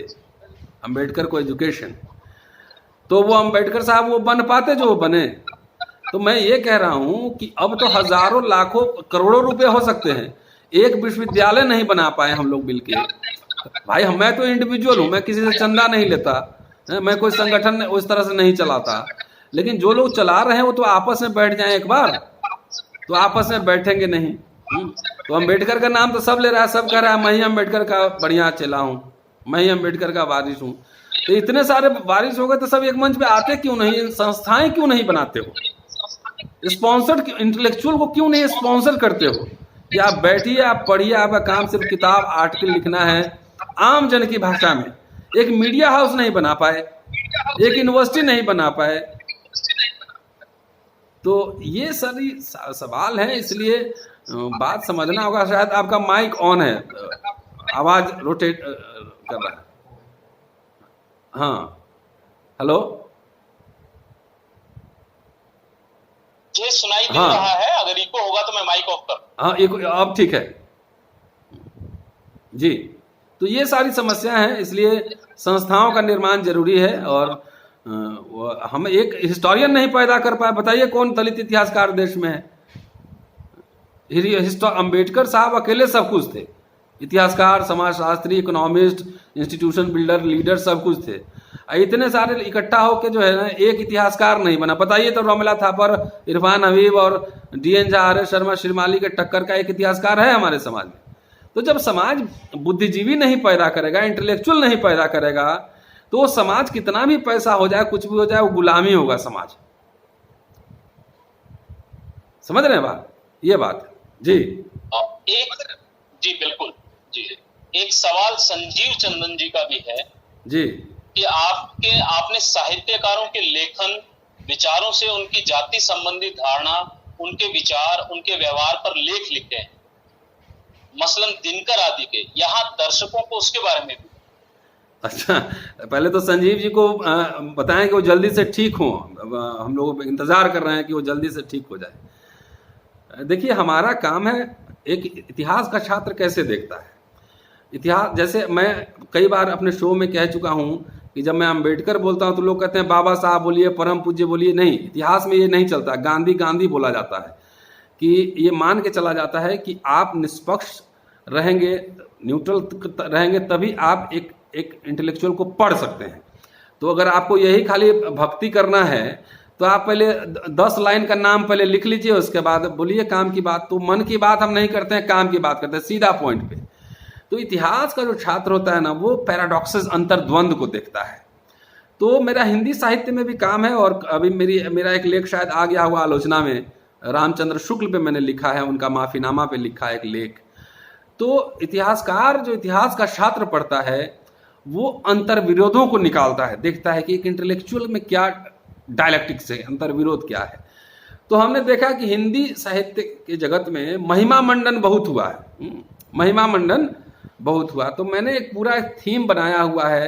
अंबेडकर को एजुकेशन, तो वो अंबेडकर साहब वो बन पाते जो वो बने? तो मैं ये कह रहा हूं कि अब तो हजारों लाखों करोड़ों रुपए हो सकते हैं, एक विश्वविद्यालय नहीं बना पाए हम लोग मिलके। भाई मैं तो इंडिविजुअल हूं, मैं किसी से चंदा नहीं लेता, मैं कोई संगठन उस तरह से नहीं चलाता। लेकिन जो लोग चला रहे हैं वो तो आपस में बैठ जाएं एक बार, तो आपस में बैठेंगे नहीं। तो अम्बेडकर का नाम तो सब ले रहा है, सब कह रहा है मैं ही अम्बेडकर का बढ़िया चला हूँ, मैं ही अम्बेडकर का वारिस हूँ। तो इतने सारे वारिस हो गए तो सब एक मंच पे आते क्यों नहीं? संस्थाएं क्यों नहीं बनाते हो? स्पॉन्सर्ड इंटेलेक्चुअल को क्यों नहीं स्पॉन्सर करते हो कि आप बैठिए, आप पढ़िए, आपका काम सिर्फ किताब आर्टिकल लिखना है आम जन की भाषा में। एक मीडिया हाउस नहीं बना पाए, एक यूनिवर्सिटी नहीं बना पाए। तो ये सारी सवाल है, इसलिए बात समझना होगा। शायद आपका माइक ऑन है, आवाज रोटेट कर रहा है। हाँ, हेलो ये सुनाई दे रहा है? अगर इको होगा तो मैं माइक ऑफ कर। हाँ, इको अब ठीक है जी। तो ये सारी समस्याएं हैं, इसलिए संस्थाओं का निर्माण जरूरी है। और हम एक हिस्टोरियन नहीं पैदा कर पाए। बताइए कौन दलित इतिहासकार देश में है? अंबेडकर साहब अकेले सब कुछ थे, इतिहासकार, समाजशास्त्री, इकोनॉमिस्ट, इंस्टीट्यूशन बिल्डर, लीडर, सब कुछ थे। इतने सारे इकट्ठा होकर जो है ना एक इतिहासकार नहीं बना। बताइए तो रमला थापर, इरफान हबीब और DN झा, आर्य शर्मा, श्रीमाली के टक्कर का एक इतिहासकार है हमारे समाज में। तो जब समाज बुद्धिजीवी नहीं पैदा करेगा, इंटेलेक्चुअल नहीं पैदा करेगा, तो वो समाज कितना भी पैसा हो जाए, कुछ भी हो जाए, वो गुलामी होगा समाज। समझ रहे हैं बात? ये बात जी। जी बिल्कुल जी। एक सवाल संजीव चंदन जी का भी है जी कि आपने साहित्यकारों के लेखन विचारों से उनकी जाति संबंधी धारणा, उनके विचार, उनके व्यवहार पर लेख लिखे हैं, मसलन दिनकर आदि के। यहाँ दर्शकों को उसके बारे में भी। अच्छा, पहले तो संजीव जी को बताएं कि वो जल्दी से ठीक हो। हम लोग इंतजार कर रहे हैं कि वो जल्दी से ठीक हो जाए। देखिए, हमारा काम है एक इतिहास का छात्र कैसे देखता है इतिहास। जैसे मैं कई बार अपने शो में कह चुका हूं कि जब मैं अंबेडकर बोलता हूँ तो लोग कहते हैं बाबा साहब बोलिए, परम पूज्य बोलिए। नहीं, इतिहास में ये नहीं चलता। गांधी गांधी बोला जाता है कि ये मान के चला जाता है कि आप निष्पक्ष रहेंगे, न्यूट्रल रहेंगे, तभी आप एक इंटेलेक्चुअल को पढ़ सकते हैं। तो अगर आपको यही खाली भक्ति करना है तो आप पहले 10 लाइन का नाम पहले लिख लीजिए, उसके बाद बोलिए काम की बात। तो मन की बात हम नहीं करते हैं, काम की बात करते हैं, सीधा पॉइंट पे। तो इतिहास का जो छात्र होता है ना, वो पैराडॉक्सेस, अंतर्द्वंद को देखता है। तो मेरा हिंदी साहित्य में भी काम है, और अभी मेरा एक लेख शायद आ गया हुआ आलोचना में, रामचंद्र शुक्ल पे मैंने लिखा है, उनका माफीनामा पे लिखा है एक लेख। तो इतिहासकार जो इतिहास का छात्र पढ़ता है वो अंतर विरोधों को निकालता है, देखता है कि एक इंटेलेक्चुअल में क्या डायलेक्टिक्स है, अंतर विरोध क्या है। तो हमने देखा कि हिंदी साहित्य के जगत में महिमा मंडन बहुत हुआ है, महिमा मंडन बहुत हुआ। तो मैंने एक पूरा थीम बनाया हुआ है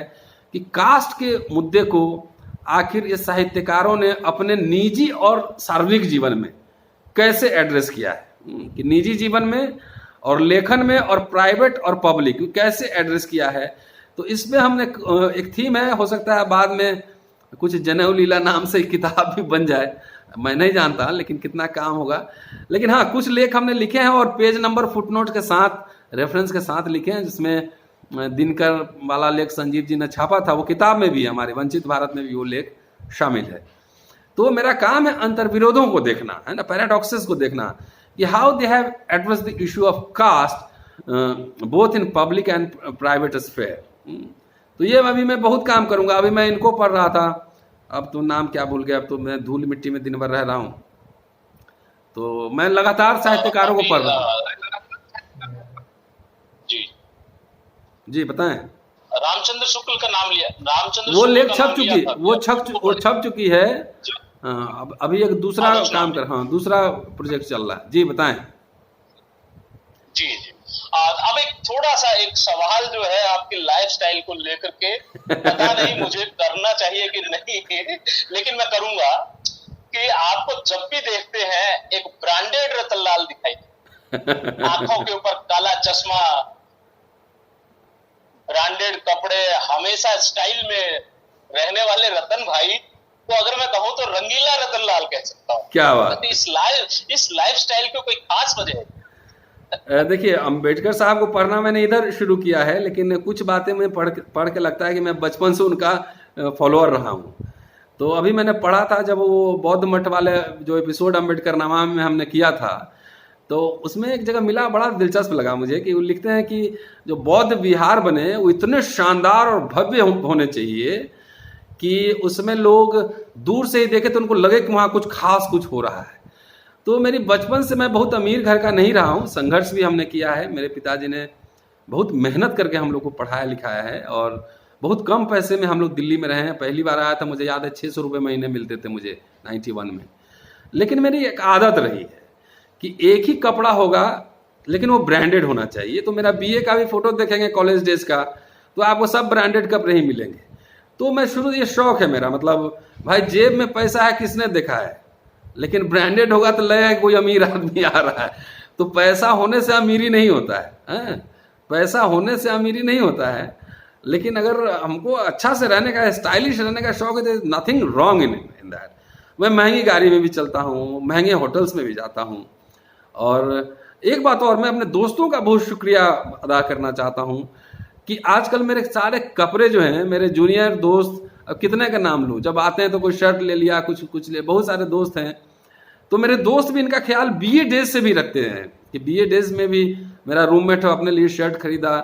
कि कास्ट के मुद्दे को आखिर इस साहित्यकारों ने अपने निजी और सार्वजनिक जीवन में कैसे एड्रेस किया है, कि निजी जीवन में और लेखन में और प्राइवेट और पब्लिक कैसे एड्रेस किया है। तो इसमें हमने एक थीम है, हो सकता है बाद में कुछ जनेऊ लीला नाम से किताब भी बन जाए, मैं नहीं जानता लेकिन कितना काम होगा। लेकिन हाँ, कुछ लेख हमने लिखे हैं और पेज नंबर फुटनोट के साथ, रेफरेंस के साथ लिखे हैं, जिसमें दिनकर वाला लेख संजीव जी ने छापा था, वो किताब में भी है, हमारे वंचित भारत में भी वो लेख शामिल है। तो मेरा काम है अंतर विरोधों को देखना, है ना, पैराडॉक्सेस को देखना, कि how they have address the issue of caste both in public and private sphere. तो ये अभी मैं बहुत काम करूंगा। अभी मैं इनको पढ़ रहा था, अब तो नाम क्या भूल गया, अब तो मैं धूल मिट्टी में दिन भर रह रहा हूं। तो मैं लगातार साहित्यकारों को पढ़ रहा हूं। जी बताएं। रामचंद्र शुक्ल का नाम लिया, रामचंद्र वो लेख छप चुकी, वो छप चुकी है। अब अभी एक दूसरा काम कर, हाँ दूसरा प्रोजेक्ट चल रहा है। जी बताएं। जी जी। अब एक थोड़ा सा एक सवाल जो है आपकी लाइफस्टाइल को लेकर के, पता नहीं मुझे करना चाहिए कि नहीं, लेकिन मैं करूंगा, कि आपको जब भी देखते हैं एक ब्रांडेड रतनलाल दिखाई दे, आंखों के ऊपर काला चश्मा, ब्रांडेड कपड़े, हमेशा स्टाइल में रहने वाले रतन भाई तो अगर मैं कहूं तो रंगीला रतनलाल कह सकता हूं। क्या बात। तो इस लाइफस्टाइल की कोई खास वजह है? देखिए, अंबेडकर साहब को पढ़ना मैंने इधर शुरू किया है, लेकिन कुछ बातें मैं पढ़ के लगता है कि मैं बचपन से उनका फॉलोअर रहा हूँ। तो अभी मैंने पढ़ा था जब वो बौद्ध मठ वाले जो एपिसोड अंबेडकर नामा में हमने किया था, तो उसमें एक जगह मिला, बड़ा दिलचस्प लगा मुझे, कि वो लिखते हैं कि जो बौद्ध विहार बने वो इतने शानदार और भव्य होने चाहिए कि उसमें लोग दूर से ही देखे तो उनको लगे कि वहाँ कुछ खास कुछ हो रहा है। तो मेरी बचपन से, मैं बहुत अमीर घर का नहीं रहा हूँ, संघर्ष भी हमने किया है। मेरे पिताजी ने बहुत मेहनत करके हम लोग को पढ़ाया लिखाया है, और बहुत कम पैसे में हम लोग दिल्ली में रहे हैं। पहली बार आया था, मुझे याद है 600 रुपये महीने मिलते थे मुझे 91 में। लेकिन मेरी एक आदत रही है कि एक ही कपड़ा होगा लेकिन वो ब्रांडेड होना चाहिए। तो मेरा बीए का भी फोटो देखेंगे कॉलेज डेज का, तो आपको सब ब्रांडेड कपड़े ही मिलेंगे। तो मैं शुरू, ये शौक है मेरा, मतलब भाई जेब में पैसा है किसने देखा है, लेकिन ब्रांडेड होगा तो लगेगा कोई अमीर आदमी आ रहा है। तो पैसा होने से अमीरी नहीं होता है, पैसा होने से अमीरी नहीं होता है। लेकिन अगर हमको अच्छा से रहने का, स्टाइलिश रहने का शौक है, तो नथिंग रॉन्ग इन दैट। मैं महंगी गाड़ी में भी चलता हूँ, महंगे होटल्स में भी जाता हूँ। और एक बात और, मैं अपने दोस्तों का बहुत शुक्रिया अदा करना चाहता हूँ कि आजकल मेरे सारे कपड़े जो हैं, मेरे जूनियर दोस्त, अब कितने का नाम लूँ, जब आते हैं तो कोई शर्ट ले लिया, कुछ ले, बहुत सारे दोस्त हैं। तो मेरे दोस्त भी इनका ख्याल बीए डेज से भी रखते हैं कि बीए डेज में भी मेरा रूममेट अपने लिए शर्ट खरीदा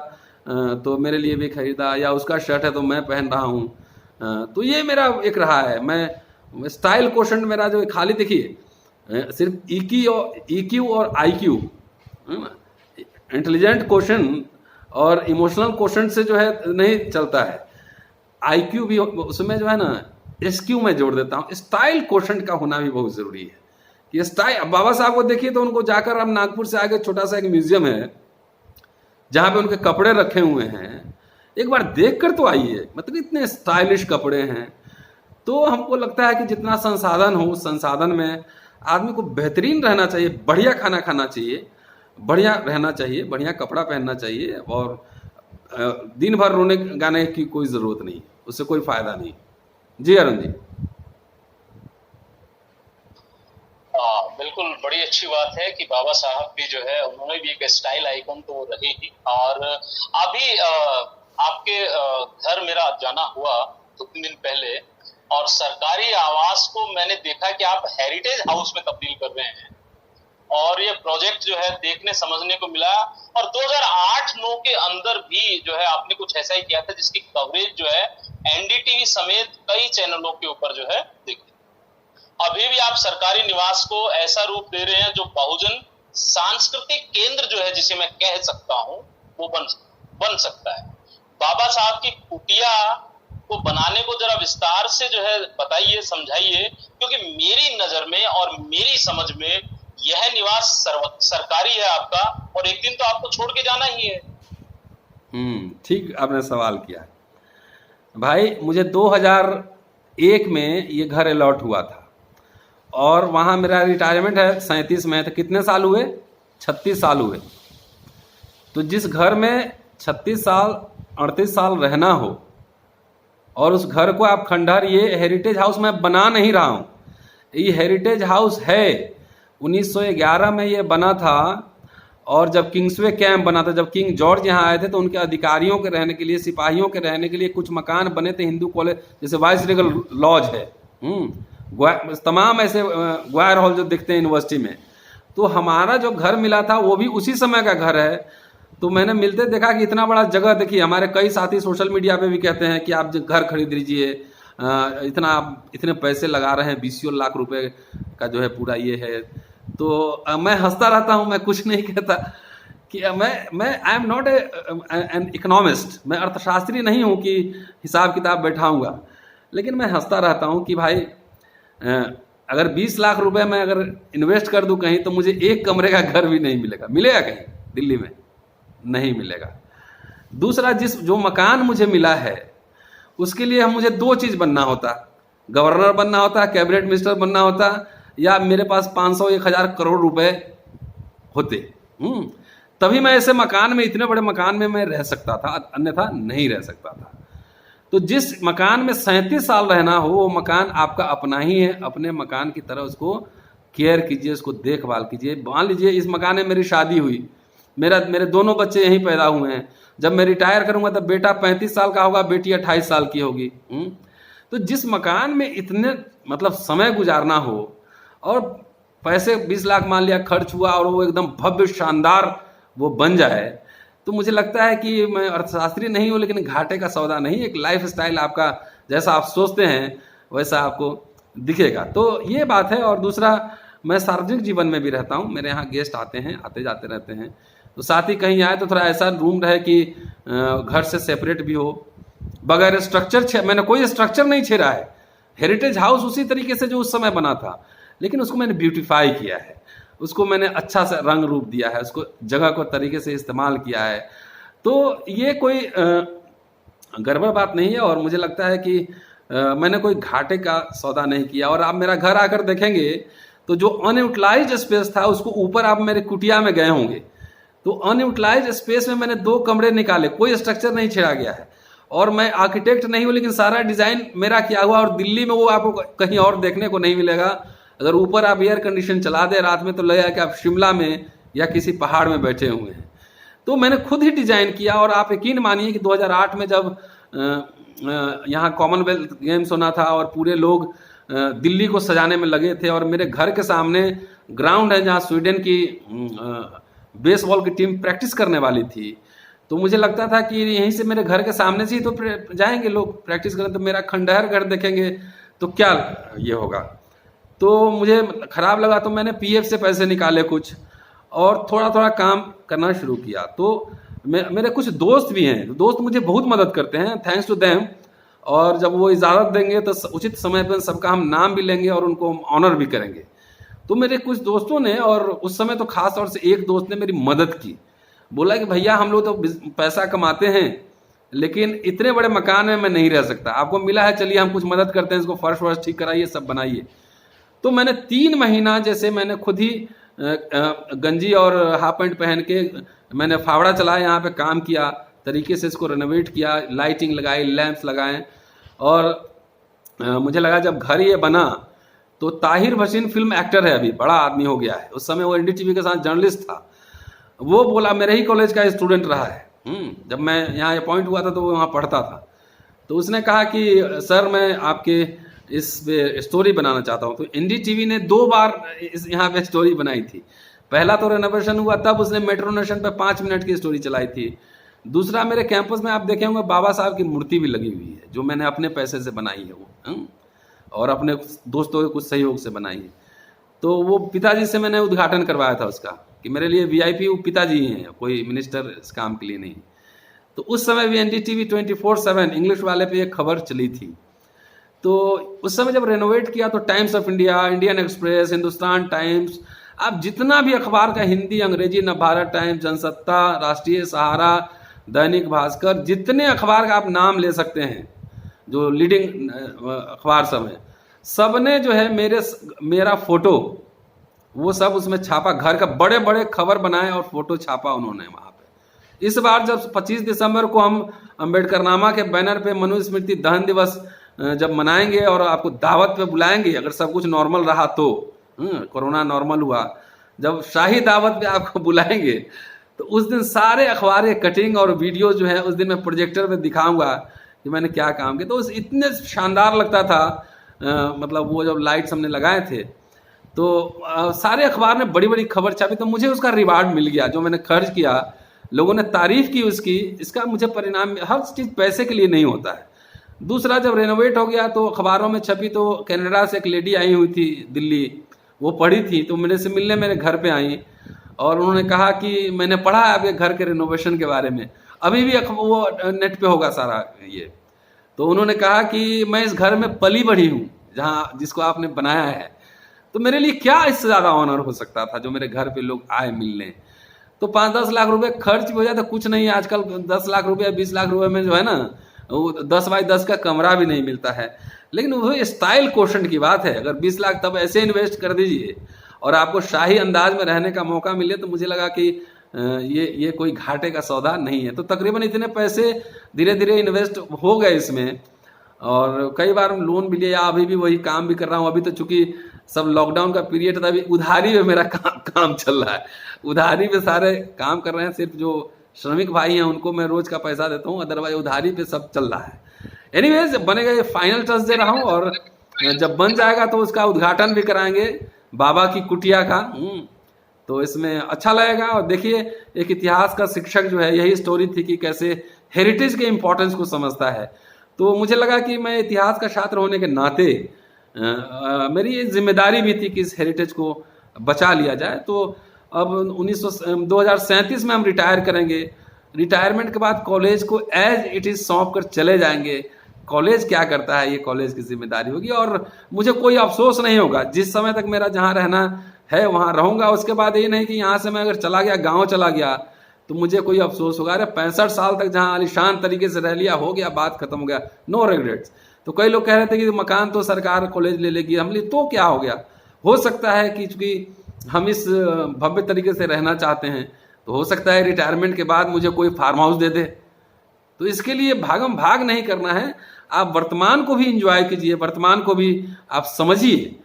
तो मेरे लिए भी खरीदा, या उसका शर्ट है तो मैं पहन रहा हूँ। तो ये मेरा एक रहा है। मैं स्टाइल क्वोशेंट मेरा जो खाली, देखिए सिर्फ EQ और IQ, इंटेलिजेंट क्वोशेंट और इमोशनल क्वोशेंट से जो है नहीं चलता है। IQ भी उसमें जो है ना, SQ में जोड़ देता हूँ। स्टाइल क्वोशेंट का होना भी बहुत जरूरी है कि स्टाइल, बाबा साहब को देखिए तो उनको जाकर, अब नागपुर से आगे छोटा सा एक म्यूजियम है जहाँ पे उनके कपड़े रखे हुए हैं, एक बार देख कर तो आइए, मतलब इतने स्टाइलिश कपड़े हैं। तो हमको लगता है कि जितना संसाधन हो, उस संसाधन में आदमी को बेहतरीन रहना चाहिए, बढ़िया खाना खाना चाहिए, बढ़िया रहना चाहिए, बढ़िया कपड़ा पहनना चाहिए, और दिन भर रोने गाने की कोई ज़रूरत नहीं। उससे कोई फायदा नहीं। जी अरुण जी। बिल्कुल, बड़ी अच्छी बात है कि बाबा साहब भी जो है उन्होंने भी एक स्टाइल आइकन तो रहे ही। और अभी आपके घर मेरा जाना हुआ 2-3 दिन पहले, और सरकारी आवास को मैंने देखा कि आप हेरिटेज हाउस में तब्दील कर रहे हैं, और ये प्रोजेक्ट जो है देखने समझने को मिला। और 2008-9 के अंदर भी जो है आपने कुछ ऐसा ही किया था जिसकी कवरेज जो है एनडीटीवी समेत कई चैनलों के ऊपर जो है दिखी। अभी भी आप सरकारी निवास को ऐसा रूप दे रहे हैं जो बहुजन सांस्कृतिक केंद्र जो है, जिसे मैं कह सकता हूं, वो बन सकता है। बाबा साहब की कुटिया को बनाने को जरा विस्तार से जो है बताइए, समझाइए, क्योंकि मेरी नजर में और मेरी समझ में यह निवास सरकारी है आपका, और एक दिन तो आपको छोड़ के जाना ही है। ठीक आपने सवाल किया भाई। मुझे 2001 में ये घर अलॉट हुआ था, और वहाँ मेरा रिटायरमेंट है 37 में। तो कितने साल हुए? 36 साल हुए। तो जिस घर में 36 साल 38 साल रहना हो, और उस घर को आप खंडहर, ये हेरिटेज हाउस मैं बना नहीं रहा हूँ, ये हेरिटेज हाउस है। 1911 में ये बना था, और जब किंग्सवे कैंप बना था, जब किंग जॉर्ज यहाँ आए थे, तो उनके अधिकारियों के रहने के लिए, सिपाहियों के रहने के लिए कुछ मकान बने थे हिंदू कॉलेज, जैसे वाइस रेगल लॉज है, तमाम ऐसे ग्वायर हॉल जो दिखते हैं यूनिवर्सिटी में। तो हमारा जो घर मिला था वो भी उसी समय का घर है। तो मैंने मिलते देखा कि इतना बड़ा जगह, देखिए हमारे कई साथी सोशल मीडिया पे भी कहते हैं कि आप घर खरीद लीजिए, इतने पैसे लगा रहे हैं, 20 लाख रुपए का जो है पूरा ये है। तो मैं हंसता रहता हूँ, मैं कुछ नहीं कहता कि मैं I am not an economist, मैं अर्थशास्त्री नहीं हूँ कि हिसाब किताब बैठाऊंगा, लेकिन मैं हंसता रहता हूँ कि भाई अगर 20 लाख रुपए मैं अगर इन्वेस्ट कर दूं कहीं, तो मुझे एक कमरे का घर भी नहीं मिलेगा। मिलेगा कहीं दिल्ली में? नहीं मिलेगा। दूसरा, जो मकान मुझे मिला है उसके लिए मुझे 2 चीज बनना होता, गवर्नर बनना होता, कैबिनेट मिनिस्टर बनना होता, या मेरे पास 500-1000 करोड़ रुपए होते, तभी मैं ऐसे मकान में, इतने बड़े मकान में मैं रह सकता था, अन्यथा नहीं रह सकता था। तो जिस मकान में 37 साल रहना हो, वो मकान आपका अपना ही है। अपने मकान की तरह उसको केयर कीजिए, उसको देखभाल कीजिए। मान लीजिए इस मकान में मेरी शादी हुई, मेरे दोनों बच्चे यहीं पैदा हुए हैं। जब मैं रिटायर करूंगा तब बेटा 35 साल का होगा, बेटी 28 साल की होगी। तो जिस मकान में इतने मतलब समय गुजारना हो, और पैसे 20 लाख मान लिया खर्च हुआ, और वो एकदम भव्य शानदार वो बन जाए, तो मुझे लगता है कि मैं अर्थशास्त्री नहीं हूँ, लेकिन घाटे का सौदा नहीं। एक लाइफ स्टाइल आपका जैसा आप सोचते हैं वैसा आपको दिखेगा। तो ये बात है। और दूसरा, मैं सार्वजनिक जीवन में भी रहता हूँ, मेरे यहाँ गेस्ट आते हैं, आते जाते रहते हैं, तो साथ ही कहीं आए तो थोड़ा ऐसा रूम रहे कि घर से सेपरेट भी हो, बगैर स्ट्रक्चर, मैंने कोई स्ट्रक्चर नहीं छेड़ा है। हेरिटेज हाउस उसी तरीके से जो उस समय बना था, लेकिन उसको मैंने ब्यूटीफाई किया है, उसको मैंने अच्छा सा रंग रूप दिया है, उसको जगह को तरीके से इस्तेमाल किया है। तो ये कोई गड़बड़ बात नहीं है, और मुझे लगता है कि मैंने कोई घाटे का सौदा नहीं किया। और आप मेरा घर आकर देखेंगे तो जो अनयूटिलाइज्ड स्पेस था, उसको ऊपर आप मेरे कुटिया में गए होंगे, तो अनयूटिलाइज्ड स्पेस में मैंने 2 कमरे निकाले, कोई स्ट्रक्चर नहीं छेड़ा गया है। और मैं आर्किटेक्ट नहीं हूँ, लेकिन सारा डिजाइन मेरा किया हुआ, और दिल्ली में वो आपको कहीं और देखने को नहीं मिलेगा। अगर ऊपर आप एयर कंडीशन चला दे रात में, तो लगेगा कि आप शिमला में या किसी पहाड़ में बैठे हुए हैं। तो मैंने खुद ही डिजाइन किया। और आप यकीन मानिए कि 2008 में जब यहाँ कॉमनवेल्थ गेम्स होना था, और पूरे लोग दिल्ली को सजाने में लगे थे, और मेरे घर के सामने ग्राउंड है जहाँ स्वीडन की बेसबॉल की टीम प्रैक्टिस करने वाली थी, तो मुझे लगता था कि यहीं से, मेरे घर के सामने से ही तो जाएंगे लोग प्रैक्टिस करने, तो मेरा खंडहर घर देखेंगे तो क्या ये होगा। तो मुझे खराब लगा, तो मैंने पीएफ से पैसे निकाले कुछ, और थोड़ा थोड़ा काम करना शुरू किया। तो मेरे कुछ दोस्त भी हैं, दोस्त मुझे बहुत मदद करते हैं, थैंक्स टू देम। और जब वो इजाज़त देंगे तो उचित समय पर सबका हम नाम भी लेंगे और उनको ऑनर भी करेंगे। तो मेरे कुछ दोस्तों ने, और उस समय तो खास तौर से एक दोस्त ने मेरी मदद की, बोला कि भैया हम लोग तो पैसा कमाते हैं, लेकिन इतने बड़े मकान में मैं नहीं रह सकता, आपको मिला है, चलिए हम कुछ मदद करते हैं, इसको फर्श वर्श ठीक कराइए, सब बनाइए। तो मैंने 3 महीना जैसे मैंने खुद ही गंजी और हाफ पैंट पहन के मैंने फावड़ा चलाया, यहाँ पे काम किया, तरीके से इसको रेनोवेट किया, लाइटिंग लगाई, लैंप्स लगाए, और मुझे लगा जब घर ये बना तो ताहिर भसीन फिल्म एक्टर है, अभी बड़ा आदमी हो गया है, उस समय वो एनडीटीवी के साथ जर्नलिस्ट था, वो बोला मेरे ही कॉलेज का स्टूडेंट रहा है, जब मैं यहाँ अपॉइंट हुआ था तो वो वहाँ पढ़ता था, तो उसने कहा कि सर मैं आपके इस पे स्टोरी बनाना चाहता हूँ। तो एनडीटीवी ने 2 बार यहाँ पे स्टोरी बनाई थी। पहला तो रेनोवेशन हुआ तब उसने मेट्रो नेशन पे 5 मिनट की स्टोरी चलाई थी। दूसरा मेरे कैंपस में आप देखे होंगे बाबा साहब की मूर्ति भी लगी हुई है, जो मैंने अपने पैसे से बनाई है वो, और अपने दोस्तों के कुछ सहयोग से बनाई है। तो वो पिताजी से मैंने उद्घाटन करवाया था उसका, कि मेरे लिए वीआईपी वो पिताजी ही हैं, कोई मिनिस्टर इस काम के लिए नहीं। तो उस समय भी एनडीटीवी 24/7 इंग्लिश वाले पे एक खबर चली थी। तो उस समय जब रेनोवेट किया तो times of India, Indian express, Hindustan times, आप जितना भी अखबार का हिंदी अंग्रेजी, नवभारत टाइम्स, जनसत्ता, राष्ट्रीय सहारा, दैनिक भास्कर, जितने अखबार का आप नाम ले सकते हैं जो लीडिंग अखबार सब हैं, सब ने जो है मेरा फोटो वो सब उसमें छापा, घर का बड़े बड़े खबर बनाए और फोटो छापा उन्होंने वहाँ पे। इस बार जब 25 दिसंबर को हम अम्बेडकरनामा के बैनर पे मनुस्मृति दहन दिवस जब मनाएंगे और आपको दावत पे बुलाएंगे, अगर सब कुछ नॉर्मल रहा तो, कोरोना नॉर्मल हुआ, जब शाही दावत पे आपको बुलाएंगे तो उस दिन सारे अखबार के कटिंग और वीडियो जो है उस दिन मैं प्रोजेक्टर में दिखाऊंगा कि मैंने क्या काम किया। तो इतने शानदार लगता था, मतलब वो जब लाइट्स हमने लगाए थे तो सारे अखबार ने बड़ी बड़ी खबर छापी, तो मुझे उसका रिवार्ड मिल गया, जो मैंने खर्च किया, लोगों ने तारीफ की उसकी, इसका मुझे परिणाम। हर चीज़ पैसे के लिए नहीं होता है। दूसरा, जब रेनोवेट हो गया तो अखबारों में छपी, तो कनाडा से एक लेडी आई हुई थी दिल्ली, वो पढ़ी थी, तो मेरे से मिलने मेरे घर पे आई और उन्होंने कहा कि मैंने पढ़ा है आपके घर के रेनोवेशन के बारे में, अभी भी वो नेट पे होगा सारा ये। तो उन्होंने कहा कि मैं इस घर में पली बढ़ी हूँ जहाँ जिसको आपने बनाया है, तो मेरे लिए क्या इससे ज़्यादा ऑनर हो सकता था जो मेरे घर पे लोग आए मिलने। तो 5-10 लाख रुपए खर्च भी हो जाए तो कुछ नहीं, आजकल 10 लाख रुपये 20 लाख रुपए में जो है ना, वो 10 बाई 10 का कमरा भी नहीं मिलता है। लेकिन वो स्टाइल क्वेश्चन की बात है, अगर 20 लाख तब ऐसे इन्वेस्ट कर दीजिए और आपको शाही अंदाज में रहने का मौका मिले, तो मुझे लगा कि ये कोई घाटे का सौदा नहीं है। तो तकरीबन इतने पैसे धीरे धीरे इन्वेस्ट हो गए इसमें, और कई बार लोन भी लिया, अभी भी वही काम भी कर रहा हूँ। अभी तो चूंकि सब लॉकडाउन का पीरियड था, अभी उधारी में मेरा काम चल रहा है, उधारी पे सारे काम कर रहे हैं। सिर्फ जो श्रमिक भाई हैं उनको मैं रोज का पैसा देता हूँ, अदरवाइज उधारी पे सब चल रहा है। एनीवेज, बनेगा, ये फाइनल टच दे रहा हूँ, और जब बन जाएगा तो उसका उद्घाटन भी कराएंगे बाबा की कुटिया का, तो इसमें अच्छा लगेगा। और देखिए, एक इतिहास का शिक्षक जो है, यही स्टोरी थी कि कैसे हेरिटेज के इम्पोर्टेंस को समझता है। तो मुझे लगा कि मैं इतिहास का छात्र होने के नाते मेरी ये जिम्मेदारी भी थी कि इस हेरिटेज को बचा लिया जाए। तो अब 2037 में हम रिटायर करेंगे। रिटायरमेंट के बाद कॉलेज को एज इट इज़ सौंप कर चले जाएंगे। कॉलेज क्या करता है, ये कॉलेज की जिम्मेदारी होगी, और मुझे कोई अफसोस नहीं होगा। जिस समय तक मेरा जहाँ रहना है वहाँ रहूँगा। उसके बाद ये नहीं कि यहाँ से मैं अगर चला गया, गाँव चला गया, तो मुझे कोई अफसोस होगा। अरे 65 साल तक जहाँ आलिशान तरीके से रह लिया, हो गया, बात खत्म हो गया, नो रिग्रेट्स। तो कई लोग कह रहे थे कि मकान तो सरकार कॉलेज ले लेगी, हम लिए तो क्या हो गया। हो सकता है कि चूंकि हम इस भव्य तरीके से रहना चाहते हैं, तो हो सकता है रिटायरमेंट के बाद मुझे कोई फार्म हाउस दे दे। तो इसके लिए भागम भाग नहीं करना है, आप वर्तमान को भी इंजॉय कीजिए, वर्तमान को भी आप समझिए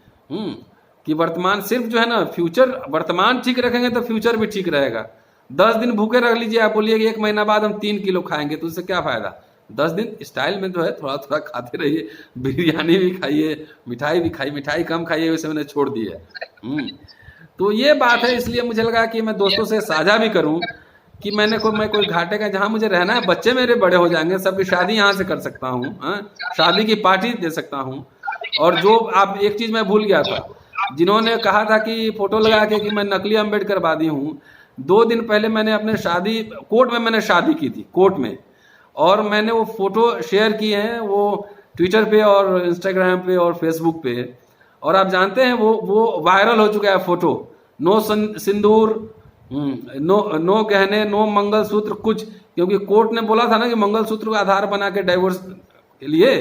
कि वर्तमान सिर्फ जो है ना, फ्यूचर, वर्तमान ठीक रखेंगे तो फ्यूचर भी ठीक रहेगा। 10 दिन भूखे रख लीजिए, आप बोलिए कि 1 महीना बाद हम 3 किलो खाएंगे, तो उससे क्या फायदा। 10 दिन स्टाइल में जो है थोड़ा थोड़ा खाते रहिए, बिरयानी भी खाइए, मिठाई भी खाइए, मिठाई कम खाइए, वैसे मैंने छोड़ दी है। तो ये बात है, इसलिए मुझे लगा कि मैं दोस्तों से साझा भी करूं कि मैं कोई घाटे का, जहां मुझे रहना है, बच्चे मेरे बड़े हो जाएंगे, सबकी शादी यहाँ से कर सकता हूँ, शादी की पार्टी दे सकता हूँ। और जो आप, एक चीज मैं भूल गया था, जिन्होंने कहा था कि फोटो लगा के कि मैं नकली अम्बेडकरवादी हूँ, 2 दिन पहले मैंने अपने शादी, कोर्ट में मैंने शादी की थी, कोर्ट में, और मैंने वो फोटो शेयर किए हैं, वो ट्विटर पे और इंस्टाग्राम पे और फेसबुक पे, और आप जानते हैं वो वायरल हो चुका है फोटो। नो सिंदूर, नो गहने, नो मंगलसूत्र, कुछ, क्योंकि कोर्ट ने बोला था ना कि मंगलसूत्र का आधार बना के डाइवोर्स के लिए,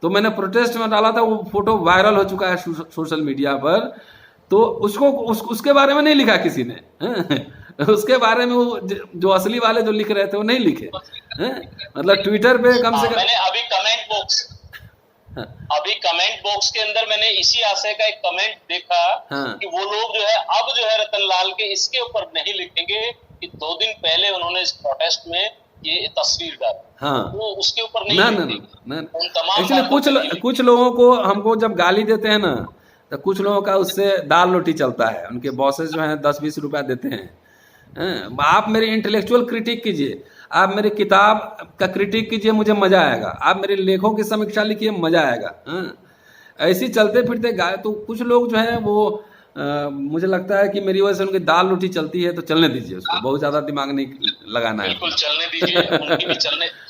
तो मैंने प्रोटेस्ट में डाला था, वो फोटो वायरल हो चुका है सोशल मीडिया पर। तो उसके बारे में नहीं लिखा किसी ने उसके बारे में वो जो असली वाले जो लिख रहे थे वो नहीं लिखे, मतलब ट्विटर पे कम से कम मैंने अभी कमेंट बॉक्स हाँ, अभी कमेंट बॉक्स के अंदर मैंने इसी आशय का एक कमेंट देखा हाँ, कि वो लोग जो है अब जो है रतनलाल के इसके ऊपर नहीं लिखेंगे कि 2 दिन पहले उन्होंने इस प्रोटेस्ट में ये तस्वीर डाली, हाँ, वो उसके ऊपर नहीं ना ना लिखेंगे। ना उन तमाम एक्चुअली बातों पे नहीं कुछ लिखेंगे। लोगों को हमको जब गाली देते हैं ना, तो कुछ लोगों का उससे दाल रोटी चलता है, उनके बॉसेस जो हैं 10-20 रुपया देते हैं। आप मेरी इंटेलेक्चुअल क्रिटिक कीजिए, आप मेरी किताब का क्रिटिक कीजिए, मुझे मजा आएगा। आप मेरे लेखों की समीक्षा लिखिए, मजा आएगा। ऐसे ही चलते फिरते गाय तो कुछ लोग जो है वो मुझे लगता है कि मेरी वजह से उनकी दाल रोटी चलती है, तो चलने दीजिए उसको, बहुत ज्यादा दिमाग नहीं लगाना है। बिल्कुल चलने दीजिए,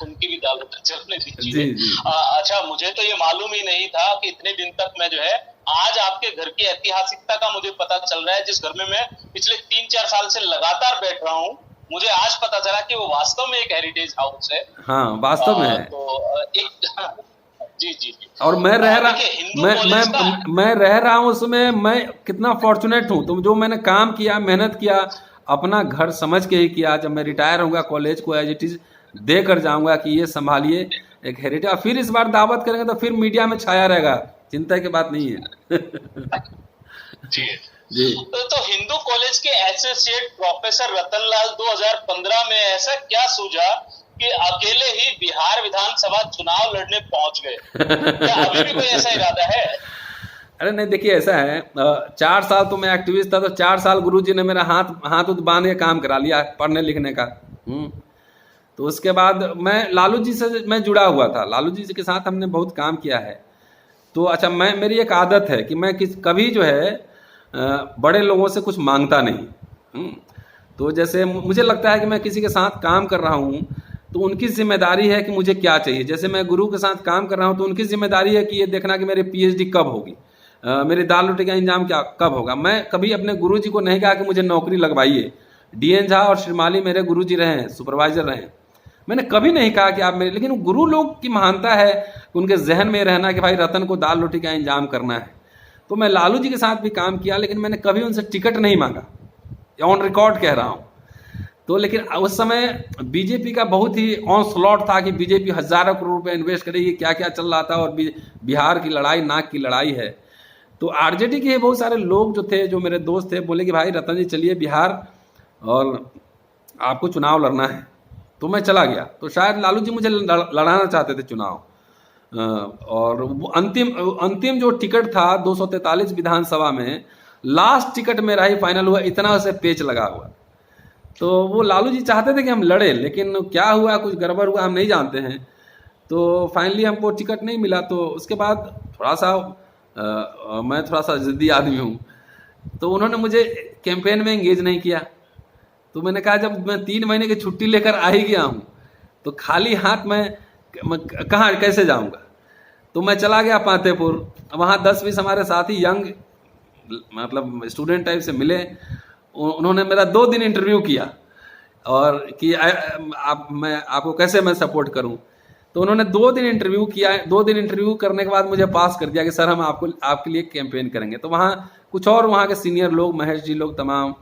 उनकी भी दाल रोटी चलने जी दीजिए। जी अच्छा, मुझे तो ये मालूम ही नहीं था कि इतने दिन तक मैं जो है आज आपके घर की ऐतिहासिकता का मुझे पता चल रहा है। जिस घर में मैं पिछले 3-4 साल से लगातार बैठ रहा हूँ, मुझे आज पता चला कि वो वास्तव में एक हेरिटेज हाउस है। हाँ, वास्तव में है। तो एक जी जी जी। और मैं रह रहा देखिए, हिंदू कॉलेज का मैं रह रहा हूँ उसमें, मैं कितना फॉर्चुनेट हूँ। तो जो मैंने काम किया, मेहनत किया, अपना घर समझ के ही किया। जब मैं रिटायर होऊंगा, कॉलेज को एज इट इज दे कर जाऊंगा कि ये संभालिए एक हेरिटेज। फिर इस बार दावत करेंगे तो फिर मीडिया में छाया रहेगा, चिंता की बात नहीं है। जी जी तो हिंदू कॉलेज के एसोसिएट प्रोफेसर रतनलाल 2015 में ऐसा क्या सूझा कि अकेले ही बिहार विधानसभा चुनाव लड़ने पहुंच गए? क्या अभी भी कोई ऐसा इरादा है? अरे नहीं, देखिए ऐसा है, 4 साल तो मैं एक्टिविस्ट था, तो 4 साल गुरुजी ने मेरा हाथ बांध के काम करा लिया पढ़ने लिखने का। तो उसके बाद मैं लालू जी से मैं जुड़ा हुआ था, लालू जी के साथ हमने बहुत काम किया है। तो अच्छा, मेरी एक आदत है कि मैं कभी जो है बड़े लोगों से कुछ मांगता नहीं। तो जैसे मुझे लगता है कि मैं किसी के साथ काम कर रहा हूँ, तो उनकी जिम्मेदारी है कि मुझे क्या चाहिए। जैसे मैं गुरु के साथ काम कर रहा हूँ, तो उनकी जिम्मेदारी है कि ये देखना कि मेरी पीएचडी कब होगी, मेरी दाल रोटी का इंतजाम कब होगा। मैं कभी अपने गुरु जी को नहीं कहा कि मुझे नौकरी लगवाइए। डीएन झा और श्रीमाली मेरे गुरु जी रहे हैं, सुपरवाइजर रहे हैं। मैंने कभी नहीं कहा कि आप मेरे, लेकिन गुरु लोग की महानता है उनके जहन में रहना कि भाई रतन को दाल रोटी का इंतजाम करना है। तो मैं लालू जी के साथ भी काम किया, लेकिन मैंने कभी उनसे टिकट नहीं मांगा, ऑन रिकॉर्ड कह रहा हूँ। तो लेकिन उस समय बीजेपी का बहुत ही ऑन स्लॉट था कि बीजेपी हजारों करोड़ रुपए इन्वेस्ट करेगी, क्या क्या चल रहा था, और बिहार की लड़ाई नाक की लड़ाई है। तो आरजेडी के बहुत सारे लोग जो थे, जो मेरे दोस्त थे, बोले कि भाई रतन जी चलिए बिहार और आपको चुनाव लड़ना है। तो मैं चला गया। तो शायद लालू जी मुझे लड़ाना चाहते थे चुनाव, और वो अंतिम जो टिकट था 243 विधानसभा में, लास्ट टिकट मेरा ही फाइनल हुआ, इतना उसे पेच लगा हुआ। तो वो लालू जी चाहते थे कि हम लड़े, लेकिन क्या हुआ, कुछ गड़बड़ हुआ, हम नहीं जानते हैं। तो फाइनली हमको टिकट नहीं मिला। तो उसके बाद थोड़ा सा मैं थोड़ा सा जिद्दी आदमी हूँ, तो उन्होंने मुझे कैंपेन में एंगेज नहीं किया। तो मैंने कहा जब मैं 3 महीने की छुट्टी लेकर आ ही गया हूँ, तो खाली हाथ मैं कहाँ कैसे जाऊँगा। तो मैं चला गया पातेपुर, वहाँ 10-20 हमारे साथी यंग मतलब स्टूडेंट टाइप से मिले। उन्होंने मेरा 2 दिन इंटरव्यू किया, और कि मैं आपको कैसे मैं सपोर्ट करूं। तो उन्होंने 2 दिन इंटरव्यू किया। 2 दिन इंटरव्यू करने के बाद मुझे पास कर दिया कि सर हम आपके लिए कैंपेन करेंगे। तो वहाँ कुछ और वहाँ के सीनियर लोग, महेश जी लोग तमाम,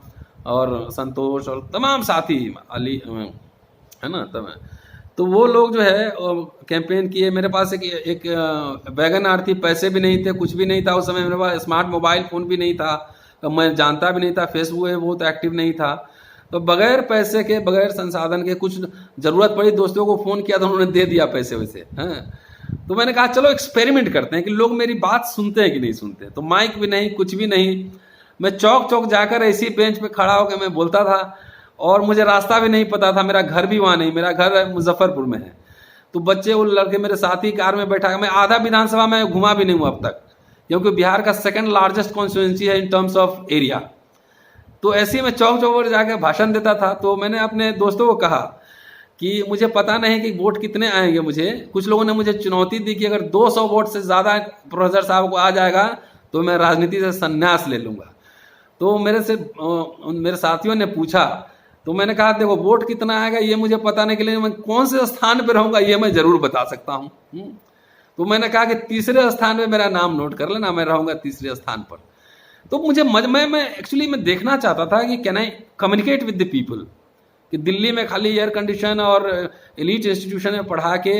और संतोष और तमाम साथी, अली है ना, तो वो लोग जो है कैंपेन किए। मेरे पास एक वैगन आर थी, पैसे भी नहीं थे, कुछ भी नहीं था उस समय मेरे पास, स्मार्ट मोबाइल फ़ोन भी नहीं था, तो मैं जानता भी नहीं था, फेसबुक है वो तो एक्टिव नहीं था। तो बगैर पैसे के, बगैर संसाधन के, कुछ ज़रूरत पड़ी दोस्तों को फ़ोन किया तो उन्होंने दे दिया पैसे वैसे। हैं, तो मैंने कहा चलो एक्सपेरिमेंट करते हैं कि लोग मेरी बात सुनते हैं कि नहीं सुनते। तो माइक भी नहीं, कुछ भी नहीं, मैं चौक चौक जाकर ऐसी बेंच पे खड़ा होकर मैं बोलता था, और मुझे रास्ता भी नहीं पता था, मेरा घर भी वहाँ नहीं, मेरा घर मुजफ्फरपुर में है। तो बच्चे, वो लड़के मेरे साथी कार में बैठा, मैं आधा विधानसभा में घुमा भी नहीं हूँ अब तक, क्योंकि बिहार का 2nd लार्जेस्ट कॉन्स्टिट्यूंसी है इन टर्म्स ऑफ एरिया। तो ऐसे ही मैं चौक चौक पर जाकर भाषण देता था। तो मैंने अपने दोस्तों को कहा कि मुझे पता नहीं कि वोट कितने आएंगे मुझे। कुछ लोगों ने मुझे चुनौती दी कि अगर 200 वोट से ज़्यादा प्रोफेसर साहब को आ जाएगा तो मैं राजनीति से संन्यास ले लूँगा। तो मेरे साथियों ने पूछा, तो मैंने कहा देखो वोट कितना आएगा ये मुझे पता नहीं, के लिए मैं कौन से स्थान पर रहूँगा ये मैं ज़रूर बता सकता हूँ। तो मैंने कहा कि 3रे स्थान पे मेरा नाम नोट कर लेना, मैं रहूँगा 3रे स्थान पर। तो मुझे मैं एक्चुअली मैं देखना चाहता था कि can I communicate with the people, कि दिल्ली में खाली एयर कंडीशन और एलीट इंस्टीट्यूशन में पढ़ा के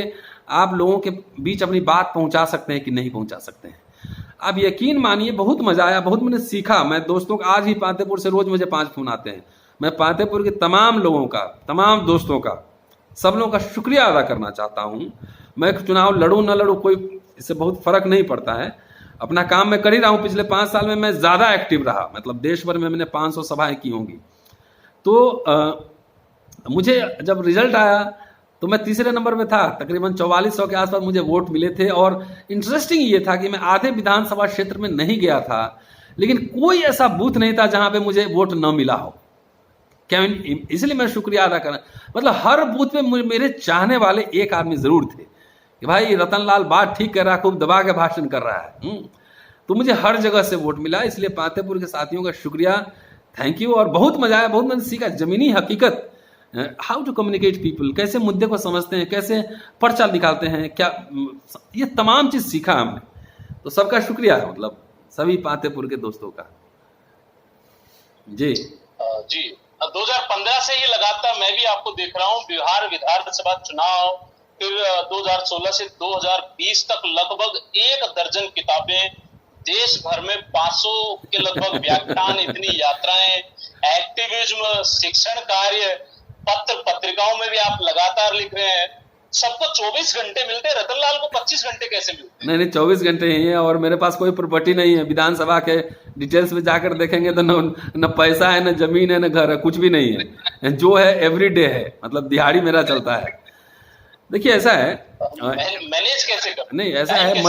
आप लोगों के बीच अपनी बात पहुंचा सकते हैं कि नहीं पहुंचा सकते हैं। आप यकीन मानिए बहुत मजा आया, बहुत मैंने सीखा। मैं दोस्तों का आज ही पातेपुर से रोज मुझे 5 फोन आते हैं। मैं पातेपुर के तमाम लोगों का, तमाम दोस्तों का, सब लोगों का शुक्रिया अदा करना चाहता हूँ। मैं चुनाव लड़ूं न लड़ूं कोई इससे बहुत फर्क नहीं पड़ता है, अपना काम मैं कर ही रहा हूँ। पिछले 5 साल में मैं ज़्यादा एक्टिव रहा, मतलब देश भर में मैंने 500 सभाएं की होंगी। तो मुझे जब रिजल्ट आया तो मैं तीसरे नंबर में था, तकरीबन 4400 के आसपास मुझे वोट मिले थे। और इंटरेस्टिंग ये था कि मैं आधे विधानसभा क्षेत्र में नहीं गया था, लेकिन कोई ऐसा बूथ नहीं था जहां पे मुझे वोट न मिला हो। क्या इसलिए मैं शुक्रिया अदा करना, मतलब हर बूथ पे मेरे चाहने वाले एक आदमी जरूर थे कि भाई रतन लाल बात ठीक कर रहा है, खूब दबा के भाषण कर रहा है। तो मुझे हर जगह से वोट मिला, इसलिए पातेपुर के साथियों का शुक्रिया, थैंक यू। और बहुत मजा आया, बहुत मैंने सीखा जमीनी हकीकत, हाउ टू कम्युनिकेट पीपल, कैसे मुद्दे को समझते हैं, कैसे पर्चा निकालते हैं, क्या, ये तमाम चीज सीखा हमने। तो सबका शुक्रिया है, मतलब सभी पातेपुर के दोस्तों का। जी 2015 से ये लगातार मैं भी आपको देख रहा हूँ, बिहार विधानसभा चुनाव, फिर 2016 से 2020 तक लगभग 1 दर्जन किताबें, देश भर में 500 के लगभग व्याख्यान, इतनी यात्राएं, एक्टिविज्म, शिक्षण कार्य, पत्र पत्रिकाओं में भी आप लगातार लिख रहे हैं। सबको 24 घंटे मिलते हैं, रतन लाल को 25 घंटे कैसे मिलते हैं? नहीं 24 घंटे ही है, और मेरे पास कोई प्रॉपर्टी नहीं है। विधानसभा के डिटेल्स में जाकर देखेंगे तो न पैसा है, न जमीन है, न घर है, कुछ भी नहीं है। जो है एवरीडे है, मतलब दिहाड़ी मेरा चलता है। देखिए ऐसा है, मैनेज कैसे कर, नहीं ऐसा है,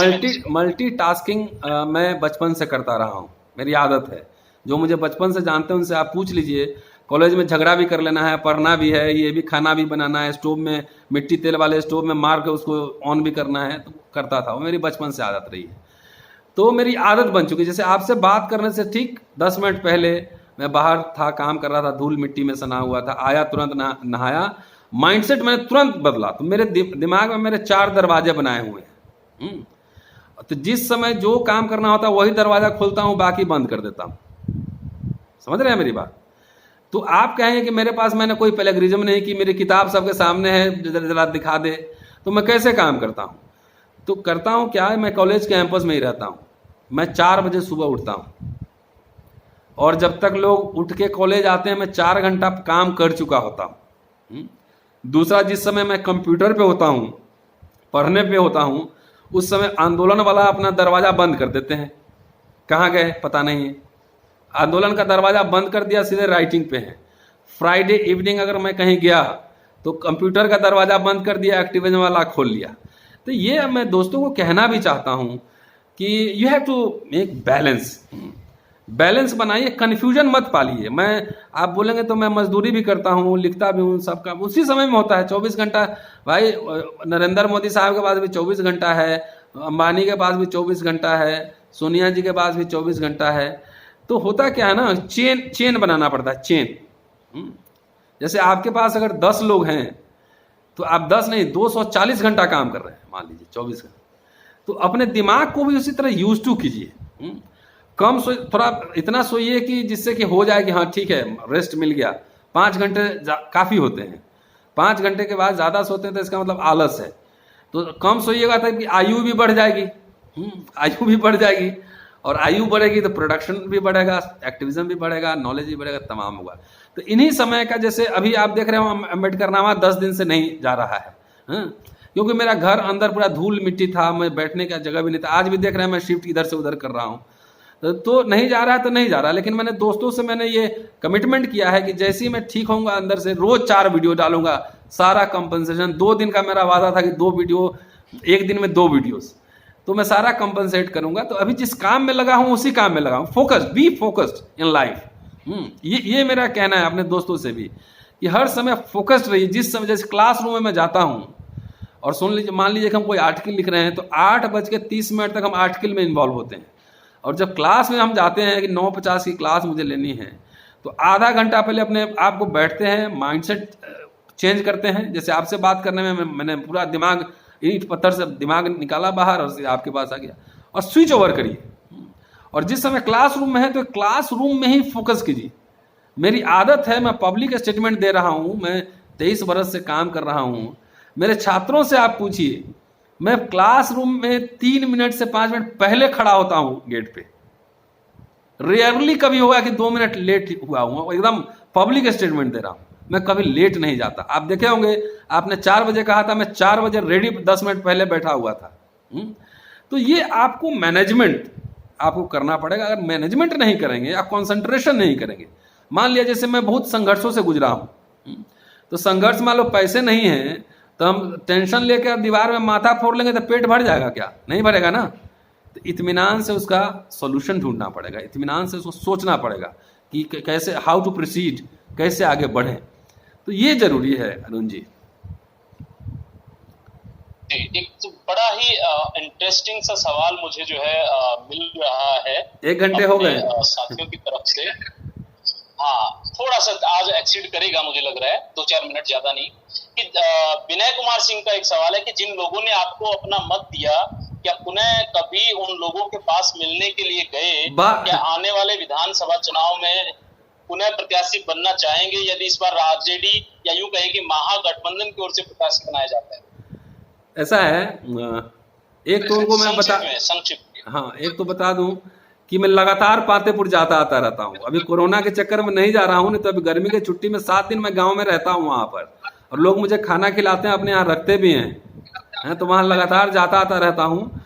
मल्टी टास्किंग मैं बचपन से करता रहा हूँ, मेरी आदत है। जो मुझे बचपन से जानते हैं उनसे आप पूछ लीजिए, कॉलेज में झगड़ा भी कर लेना है, पढ़ना भी है, ये भी खाना भी बनाना है, स्टोव में मिट्टी तेल वाले स्टोव में मार के उसको ऑन भी करना है, तो करता था। वो मेरी बचपन से आदत रही है, तो मेरी आदत बन चुकी है। जैसे आपसे बात करने से ठीक 10 मिनट पहले मैं बाहर था, काम कर रहा था, धूल मिट्टी में सना हुआ था, आया तुरंत नहाया, माइंडसेट मैंने तुरंत बदला। तो मेरे दिमाग में मेरे 4 दरवाजे बनाए हुए हैं। तो जिस समय जो काम करना होता है वही दरवाजा खोलता हूँ, बाकी बंद कर देता हूँ। समझ रहे हैं मेरी बात? तो आप कहेंगे कि मेरे पास मैंने कोई प्लेगरिज्म नहीं की, मेरी किताब सबके सामने है, जरा दिखा दे, तो मैं कैसे काम करता हूँ? तो करता हूँ क्या है, मैं कॉलेज कैंपस में ही रहता हूँ। मैं 4 बजे सुबह उठता हूँ, और जब तक लोग उठ के कॉलेज आते हैं मैं 4 घंटा काम कर चुका होता हूँ। दूसरा, जिस समय मैं कंप्यूटर पे होता हूँ, पढ़ने पे होता हूँ, उस समय आंदोलन वाला अपना दरवाज़ा बंद कर देते हैं। कहाँ गए पता नहीं है, आंदोलन का दरवाज़ा बंद कर दिया, सीधे राइटिंग पे है। फ्राइडे इवनिंग अगर मैं कहीं गया तो कंप्यूटर का दरवाज़ा बंद कर दिया, एक्टिविज्म वाला खोल लिया। तो ये मैं दोस्तों को कहना भी चाहता हूँ कि you have to make balance बनाइए, कन्फ्यूजन मत पालिए। आप बोलेंगे तो मैं मजदूरी भी करता हूँ, लिखता भी हूँ, सब काम उसी समय में होता है। 24 घंटा भाई, नरेंद्र मोदी साहब के पास भी 24 घंटा है, अंबानी के पास भी 24 घंटा है, सोनिया जी के पास भी 24 घंटा है। तो होता क्या है ना, चेन बनाना पड़ता है, चेन। जैसे आपके पास अगर 10 लोग हैं तो आप 10 नहीं 240 घंटा काम कर रहे हैं, मान लीजिए 24 घंटा। तो अपने दिमाग को भी उसी तरह यूज टू कीजिए। कम थोड़ा इतना सोइए कि जिससे कि हो जाए कि हाँ ठीक है, रेस्ट मिल गया। 5 घंटे काफ़ी होते हैं, 5 घंटे के बाद ज़्यादा सोते हैं तो इसका मतलब आलस है। तो कम सोइएगा तो कि आयु भी बढ़ जाएगी, आयु भी बढ़ जाएगी, और आयु बढ़ेगी तो प्रोडक्शन भी बढ़ेगा, एक्टिविज्म भी बढ़ेगा, नॉलेज भी बढ़ेगा, तमाम होगा। तो इन्हीं समय का, जैसे अभी आप देख रहे हो अम्बेडकर नामा 10 दिन से नहीं जा रहा है, क्योंकि मेरा घर अंदर पूरा धूल मिट्टी था, मैं बैठने का जगह भी नहीं था। आज भी देख रहे हैं मैं शिफ्ट इधर से उधर कर रहा हूँ, तो नहीं जा रहा है तो नहीं जा रहा। लेकिन मैंने दोस्तों से मैंने ये कमिटमेंट किया है कि जैसे ही मैं ठीक होऊंगा अंदर से रोज 4 वीडियो डालूंगा, सारा कंपनसेशन। 2 दिन का मेरा वादा था कि 2 वीडियो, एक दिन में 2 वीडियोस, तो मैं सारा कंपनसेट करूंगा। तो अभी जिस काम में लगा हूं उसी काम में लगा हूं। Focused, be focused in life. ये मेरा कहना है अपने दोस्तों से भी कि हर समय फोकस्ड रहिए। जिस समय जैसे क्लासरूम में मैं जाता हूं और सुन लीजिए, मान लीजिए कि हम कोई आर्टिकल लिख रहे हैं तो 8:30 तक हम आर्टिकल में इन्वॉल्व होते हैं। और जब क्लास में हम जाते हैं कि 9:50 की क्लास मुझे लेनी है, तो आधा घंटा पहले अपने आप को बैठते हैं, माइंडसेट चेंज करते हैं। जैसे आपसे बात करने में मैंने पूरा दिमाग, ईंट पत्थर से दिमाग निकाला बाहर और आपके पास आ गया, और स्विच ओवर करिए। और जिस समय क्लासरूम में है तो क्लासरूम में ही फोकस कीजिए। मेरी आदत है, मैं पब्लिक स्टेटमेंट दे रहा हूँ, मैं 23 बरस से काम कर रहा हूँ। मेरे छात्रों से आप पूछिए मैं क्लासरूम में 3 मिनट से 5 मिनट पहले खड़ा होता हूं गेट पे। रेयरली कभी होगा कि 2 मिनट लेट हुआ हूँ, एकदम पब्लिक स्टेटमेंट दे रहा हूँ, मैं कभी लेट नहीं जाता। आप देखे होंगे, आपने 4 बजे कहा था, मैं 4 बजे रेडी 10 मिनट पहले बैठा हुआ था। तो ये आपको मैनेजमेंट आपको करना पड़ेगा। अगर मैनेजमेंट नहीं करेंगे या कंसंट्रेशन नहीं करेंगे, मान लिया जैसे मैं बहुत संघर्षों से गुजरा हूँ, तो संघर्ष मान लो पैसे नहीं है तो हम टेंशन लेकर दीवार में माथा फोड़ लेंगे तो पेट भर जाएगा क्या? नहीं भरेगा ना। तो इत्मीनान से उसका सॉल्यूशन ढूंढना पड़ेगा, इत्मीनान से उसको सोचना पड़ेगा कि कैसे, हाउ टू प्रोसीड, कैसे आगे बढ़ें। तो ये जरूरी है अरुण जी। एक तो बड़ा ही इंटरेस्टिंग सा सवाल मुझे जो है मिल रहा है, 1 घंटे हो गए साथियों की तरफ से। हाँ, थोड़ा सा आज एक्सीड करेगा मुझे लग रहा है, 2-4 मिनट, ज्यादा नहीं। कि विनय कुमार सिंह का एक सवाल है कि जिन लोगों ने आपको अपना मत दिया, क्या पुनः कभी उन लोगों के पास मिलने के लिए गए? क्या आने वाले विधानसभा चुनाव में पुनः प्रत्याशी बनना चाहेंगे यदि इस बार आरजेडी या यूं कहे कि महागठबंधन की ओर से प्रत्याशी बनाया जाता है? ऐसा है, एक तो उनको मैं संक्षिप्त हाँ, एक तो बता दूं कि मैं लगातार पातेपुर जाता आता रहता हूँ। अभी कोरोना के चक्कर में नहीं जा रहा हूँ, नहीं तो अभी गर्मी की छुट्टी में 7 दिन मैं गांव में रहता हूँ वहां पर, और लोग मुझे खाना खिलाते हैं, अपने यहाँ रखते भी हैं, तो वहां लगातार जाता आता रहता हूँ।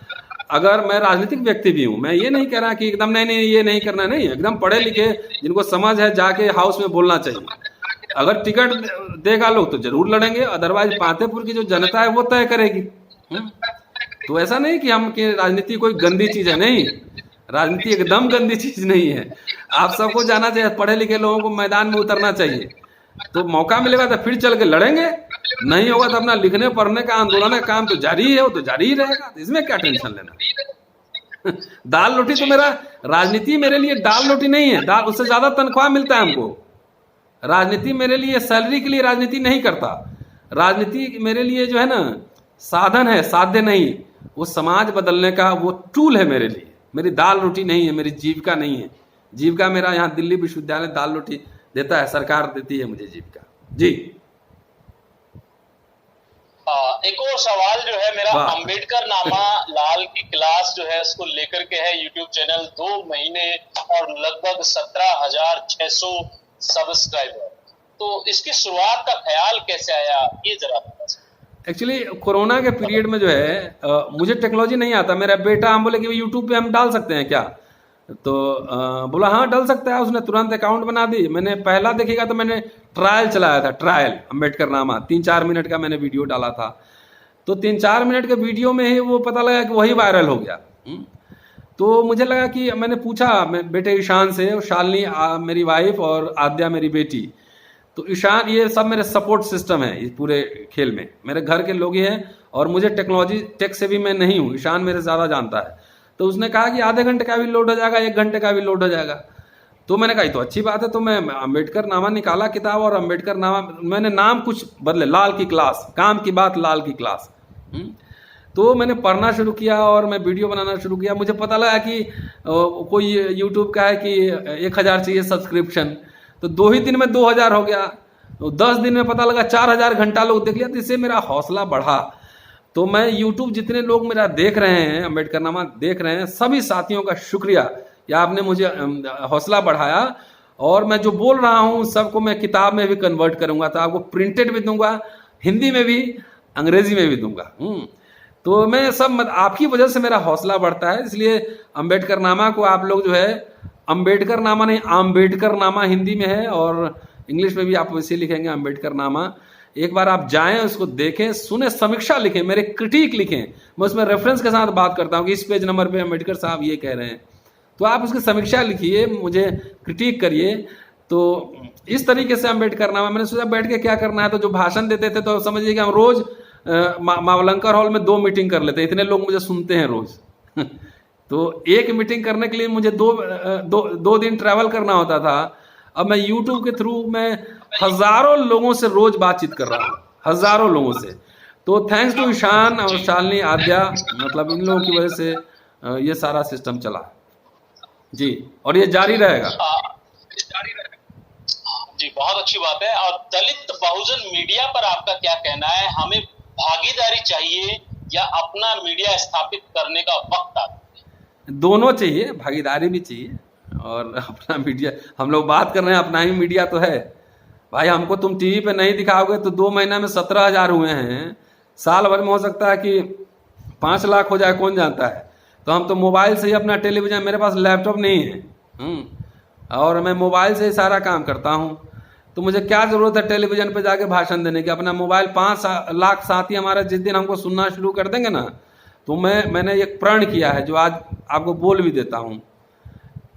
अगर मैं राजनीतिक व्यक्ति भी हूँ, मैं ये नहीं कह रहा कि एकदम नहीं ये नहीं करना, नहीं, एकदम पढ़े लिखे जिनको समझ है जाके हाउस में बोलना चाहिए। अगर टिकट देगा लोग तो जरूर लड़ेंगे, अदरवाइज पातेपुर की जो जनता है वो तय करेगी। तो ऐसा नहीं कि हम कि राजनीति कोई गंदी चीज है, नहीं, राजनीति एकदम गंदी चीज नहीं है। आप सबको जाना चाहिए, पढ़े लिखे लोगों को मैदान में उतरना चाहिए। तो मौका मिलेगा तो फिर चल के लड़ेंगे, नहीं होगा तो अपना लिखने पढ़ने का आंदोलन का काम तो जारी है, वो तो जारी ही रहेगा, तो इसमें क्या टेंशन लेना। दाल रोटी तो मेरा, राजनीति मेरे लिए दाल रोटी नहीं है, दाल उससे ज्यादा तनख्वाह मिलता है हमको। राजनीति मेरे लिए सैलरी के लिए राजनीति नहीं करता, राजनीति मेरे लिए जो है ना साधन है, साध्य नहीं, वो समाज बदलने का वो टूल है मेरे लिए, मेरी दाल रोटी नहीं है, मेरी जीविका नहीं है। जीविका मेरा यहाँ दिल्ली विश्वविद्यालय दाल रोटी देता है, सरकार देती है मुझे जीविका। जी, एक और सवाल जो है मेरा, अंबेडकर नामा लाल की क्लास जो है उसको लेकर के है, यूट्यूब चैनल 2 महीने और लगभग 17,600 सब्सक्राइबर, तो इसकी शुरुआत का ख्याल कैसे आया, ये जरा बता सकते? एक्चुअली कोरोना के पीरियड में जो है मुझे टेक्नोलॉजी नहीं आता। मेरा बेटा, हम बोले कि यूट्यूब पे हम डाल सकते हैं क्या, तो बोला हाँ डाल सकता है। उसने तुरंत अकाउंट बना दी। मैंने पहला देखिएगा तो मैंने ट्रायल चलाया था, ट्रायल अंबेडकर नामा, 3-4 मिनट का मैंने वीडियो डाला था। तो 3-4 मिनट के वीडियो में ही वो पता लगा कि वही वायरल हो गया। तो मुझे लगा कि मैंने पूछा बेटे ईशान से, शालिनी मेरी वाइफ और आद्या मेरी बेटी, तो ईशान, ये सब मेरे सपोर्ट सिस्टम है इस पूरे खेल में, मेरे घर के लोग ही हैं, और मुझे टेक्नोलॉजी टेक से भी मैं नहीं हूँ, ईशान मेरे ज़्यादा जानता है। तो उसने कहा कि आधे घंटे का भी लोड हो जाएगा, 1 घंटे का भी लोड हो जाएगा। तो मैंने कहा तो अच्छी बात है। तो मैं अंबेडकर नामा निकाला किताब, और अंबेडकर नामा मैंने नाम कुछ बदले, लाल की क्लास, काम की बात लाल की क्लास। तो मैंने पढ़ना शुरू किया और मैं वीडियो बनाना शुरू किया। मुझे पता लगा कि कोई यूट्यूब का है कि 1000 चाहिए सब्सक्रिप्शन, तो 2 ही दिन में 2000 हो गया। तो 10 दिन में पता लगा 4000 घंटा लोग देख लिया। तो इससे मेरा हौसला बढ़ा। तो मैं यूट्यूब जितने लोग मेरा देख रहे हैं, अंबेडकर नामा देख रहे हैं, सभी साथियों का शुक्रिया कि आपने मुझे हौसला बढ़ाया। और मैं जो बोल रहा हूँ सबको मैं किताब में भी कन्वर्ट करूँगा, तो आपको प्रिंटेड भी दूंगा, हिंदी में भी, अंग्रेजी में भी दूंगा। तो मैं सब आपकी वजह से मेरा हौसला बढ़ता है। इसलिए अंबेडकर नामा को आप लोग जो है, अंबेडकर नामा नहीं, आम्बेडकर नामा हिंदी में है, और इंग्लिश में भी आप वैसे लिखेंगे अंबेडकर नामा। एक बार आप जाएं, उसको देखें, सुने, समीक्षा लिखें, मेरे क्रिटिक लिखें, मैं उसमें रेफरेंस के साथ बात करता हूं कि इस पेज नंबर पे अंबेडकर साहब ये कह रहे हैं, तो आप उसकी समीक्षा लिखिए, मुझे क्रिटिक करिए। तो इस तरीके से अंबेडकर नामा, मैंने सोचा बैठ के क्या करना है, तो जो भाषण देते थे तो समझिए कि हम रोज मावलंकर हॉल में 2 मीटिंग कर लेते, इतने लोग मुझे सुनते हैं रोज। तो एक मीटिंग करने के लिए मुझे 2 दिन ट्रैवल करना होता था। अब मैं यूट्यूब के थ्रू मैं हजारों लोगों से रोज बातचीत कर रहा हूँ, हजारों लोगों से। तो थैंक्स टू ईशान और शालिनी, आद्या, मतलब इन लोगों की वजह से ये सारा सिस्टम चला जी, और ये जारी रहेगा। जी, बहुत अच्छी बात है। और दलित बहुजन मीडिया पर आपका क्या कहना है? हमें भागीदारी चाहिए या अपना मीडिया स्थापित करने का वक्त आ गया? दोनों चाहिए, भागीदारी भी चाहिए और अपना मीडिया। हम लोग बात कर रहे हैं, अपना ही मीडिया तो है भाई। हमको तुम टीवी पे नहीं दिखाओगे तो 2 महीना में 17,000 हुए हैं, साल भर में हो सकता है कि 5 लाख हो जाए, कौन जानता है। तो हम तो मोबाइल से ही अपना टेलीविजन, मेरे पास लैपटॉप नहीं है और मैं मोबाइल से ही सारा काम करता हूँ। तो मुझे क्या ज़रूरत है टेलीविज़न पे जाके भाषण देने की। अपना मोबाइल 5 लाख साथी हमारे जिस दिन हमको सुनना शुरू कर देंगे ना, तो मैंने एक प्रण किया है जो आज आपको बोल भी देता हूँ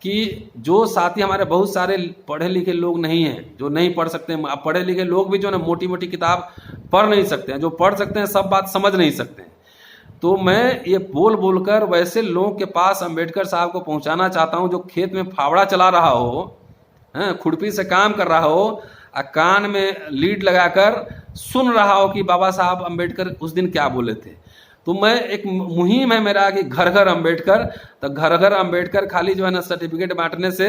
कि जो साथी हमारे बहुत सारे पढ़े लिखे लोग नहीं हैं, जो नहीं पढ़ सकते हैं, पढ़े लिखे लोग भी जो ना मोटी मोटी किताब पढ़ नहीं सकते हैं, जो पढ़ सकते हैं सब बात समझ नहीं सकते हैं। तो मैं ये बोल बोलकर वैसे लोगों के पास अंबेडकर साहब को पहुंचाना चाहता हूं जो खेत में फावड़ा चला रहा हो, खुरपी से काम कर रहा हो, कान में लीड लगाकर सुन रहा हो कि बाबा साहब अंबेडकर उस दिन क्या बोले थे। तो मैं एक मुहिम है मेरा कि घर घर अंबेडकर। तो घर घर अंबेडकर खाली जो है ना सर्टिफिकेट बांटने से,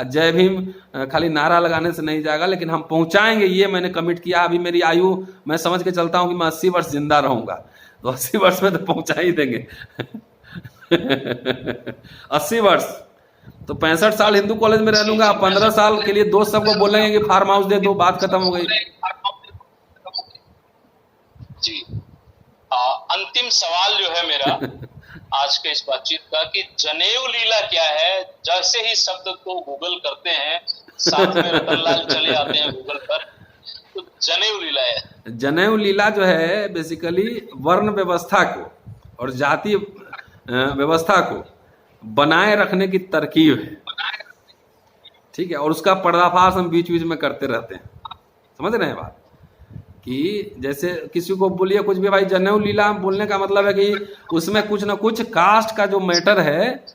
जय भीम खाली नारा लगाने से नहीं जाएगा, लेकिन हम पहुंचाएंगे, ये मैंने कमिट किया। अभी मेरी आयु मैं समझ के चलता हूं कि मैं 80 वर्ष जिंदा रहूंगा, तो 80 वर्ष में तो पहुंचा ही देंगे 80 वर्ष तो 65 साल हिंदू कॉलेज में रह लूंगा। 15 साल के लिए दोस्त सबको बोलेंगे कि फार्म हाउस दे दो, बात खत्म हो गई। जी, अंतिम सवाल जो है मेरा आज के इस बातचीत का कि जनेऊ लीला क्या है? जैसे ही शब्द को गूगल करते हैं, साथ में रतनलाल चले आते हैं गूगल पर, तो जनेऊ लीला है। जनेऊ लीला जो है बेसिकली वर्ण व्यवस्था को और जाति व्यवस्था को बनाए रखने की तरकीब है, ठीक है। और उसका पर्दाफाश हम बीच बीच में करते रहते हैं, समझ रहे हैं बात। कि जैसे किसी को बोलिए कुछ भी, भाई जनेऊ लीला बोलने का मतलब है कि उसमें कुछ ना कुछ कास्ट का जो मैटर है,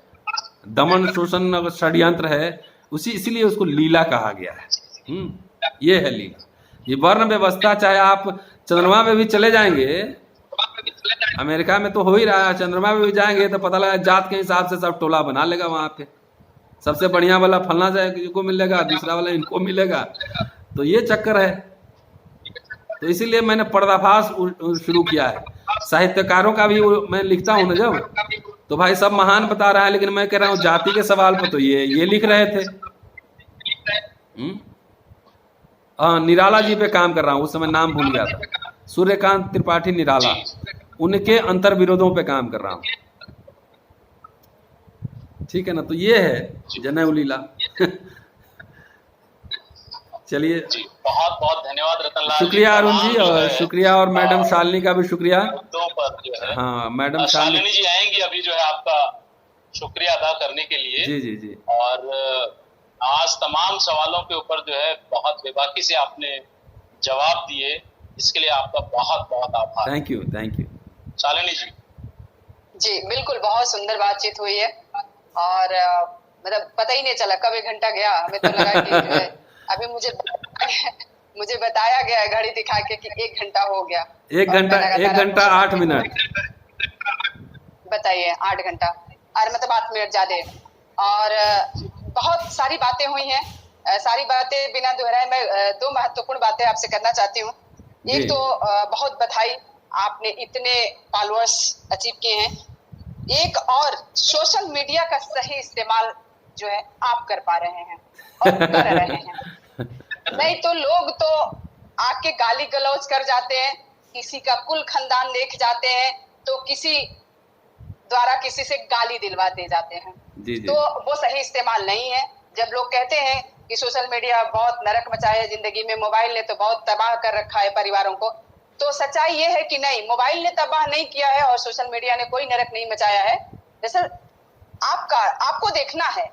दमन शोषण षड्यंत्र है, इसीलिए उसको लीला कहा गया है। ये है लीला, ये वर्ण व्यवस्था। चाहे आप चंद्रमा में भी चले जाएंगे, अमेरिका में तो हो ही रहा है, चंद्रमा में भी जाएंगे तो पता लगा जात के हिसाब से सब टोला बना लेगा वहां पे। सबसे बढ़िया वाला फलना को मिलेगा, दूसरा वाला इनको मिलेगा। तो ये चक्कर है। तो इसीलिए मैंने पर्दाफाश शुरू किया है। साहित्यकारों का भी मैं लिखता हूं ना जब, तो भाई सब महान बता रहा है, लेकिन मैं कह रहा हूँ जाति के सवाल पर तो ये लिख रहे थे। निराला जी पे काम कर रहा हूँ, उस समय नाम भूल गया था, सूर्यकांत त्रिपाठी निराला, उनके अंतर विरोधों पे काम कर रहा हूँ, ठीक है ना। तो ये है जनेऊ लीला। चलिए, बहुत बहुत धन्यवाद रतनलाल, शुक्रिया अरुण जी, और शुक्रिया, और मैडम शालिनी का भी शुक्रिया। हाँ, मैडम शालिनी जी आएंगी अभी जो है आपका शुक्रिया अदा करने के लिए। जी जी जी। और आज तमाम सवालों के ऊपर जो है बहुत बेबाकी से आपने जवाब दिए, इसके लिए आपका बहुत बहुत आभार। Thank you, thank you Shalini ji. जी बिल्कुल, बहुत सुंदर बातचीत हुई है और मतलब पता ही नहीं चला कब 1 घंटा गया। हमें तो लगा कि अभी मुझे बताया गया है घड़ी दिखा के कि 1 घंटा हो गया। 1 घंटा 8 मिनट। बताइए, 8 घंटा और मतलब 8 मिनट ज्यादा। और बहुत सारी बातें हुई हैं। सारी बातें बिना दोहराए मैं 2 महत्वपूर्ण बातें आपसे करना चाहती हूँ। एक तो बहुत बधाई, आपने इतने फॉलोअर्स अचीव किए हैं। एक और सोशल मीडिया का सही इस्तेमाल जो है आप कर पा रहे हैं और कर रहे हैं। नहीं तो लोग तो आके गाली गलौज कर जाते हैं, किसी का कुल खानदान देख जाते हैं, तो किसी द्वारा किसी से गाली दिलवा दे जाते हैं। जी जी। तो वो सही इस्तेमाल नहीं है। जब लोग कहते हैं कि सोशल मीडिया बहुत नरक मचाया है जिंदगी में, मोबाइल ने तो बहुत तबाह कर रखा है परिवारों को, तो सच्चाई ये है कि नहीं, मोबाइल ने तबाह नहीं किया है और सोशल मीडिया ने कोई नरक नहीं मचाया है। दरअसल आपको देखना है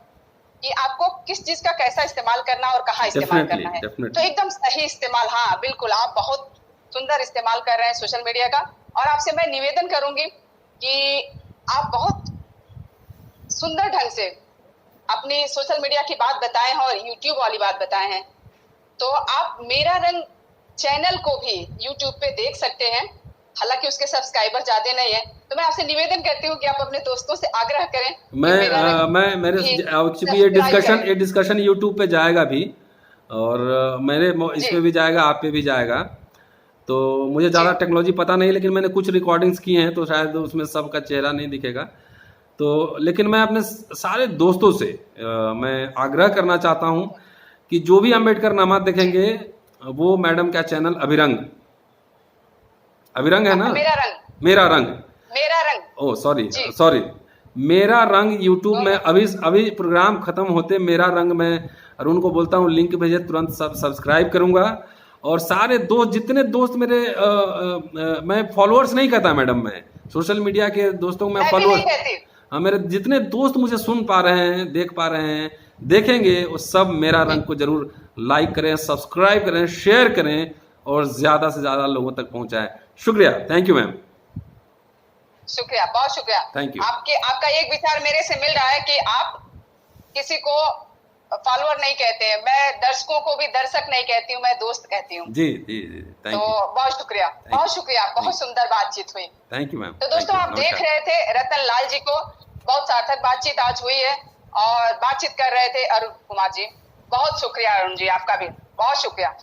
कि आपको किस चीज का कैसा इस्तेमाल करना और कहाँ इस्तेमाल करना है। तो एकदम सही इस्तेमाल, हाँ बिल्कुल, आप बहुत सुंदर इस्तेमाल कर रहे हैं सोशल मीडिया का। और आपसे मैं निवेदन करूंगी कि आप बहुत सुंदर ढंग से अपनी सोशल मीडिया की बात बताए हैं और यूट्यूब वाली बात बताए हैं। तो आप मेरा रंग चैनल को भी यूट्यूब पे देख सकते हैं, हालांकि उसके सब्सक्राइबर ज्यादा नहीं है। तो मैं आपसे निवेदन करती हूँ कि आप अपने दोस्तों से आग्रह करें। ये डिस्कशन यूट्यूब पे जाएगा भी, और मेरे इसमें भी जाएगा, आप पे भी जाएगा। तो मुझे ज़्यादा टेक्नोलॉजी पता नहीं, लेकिन मैंने कुछ रिकॉर्डिंग्स की हैं, तो शायद उसमें सबका चेहरा नहीं दिखेगा। तो लेकिन मैं अपने सारे दोस्तों से मैं आग्रह करना चाहता हूं कि जो भी अम्बेडकर नामा देखेंगे वो मैडम का चैनल अभिरंग है ना, मेरा रंग ओ सॉरी मेरा रंग यूट्यूब में अभी प्रोग्राम खत्म होते मेरा रंग में अरुण को बोलता हूँ लिंक भेजे, तुरंत सब्सक्राइब करूंगा। और सारे दोस्त, जितने दोस्त मेरे मैं फॉलोअर्स नहीं कहता मैडम, मैं सोशल मीडिया के दोस्तों को मैं फॉलोअर्स, हाँ मेरे जितने दोस्त मुझे सुन पा रहे हैं, देख पा रहे हैं, देखेंगे, वो सब मेरा रंग को जरूर लाइक करें, सब्सक्राइब करें, शेयर करें और ज्यादा से ज्यादा लोगों तक पहुंचाएं। शुक्रिया, थैंक यू मैम। शुक्रिया, बहुत शुक्रिया, थैंक यू। आपका एक विचार मेरे से मिल रहा है कि आप किसी को फॉलोअर नहीं कहते हैं, मैं दर्शकों को भी दर्शक नहीं कहती हूँ, मैं दोस्त कहती हूँ। जी जी जी, थैंक यू, बहुत शुक्रिया, बहुत सुंदर बातचीत हुई। Thank you ma'am. तो दोस्तों आप देख रहे थे रतन लाल जी को, बहुत सार्थक बातचीत आज हुई है और बातचीत कर रहे थे अरुण कुमार जी। बहुत शुक्रिया अरुण जी, आपका भी बहुत शुक्रिया।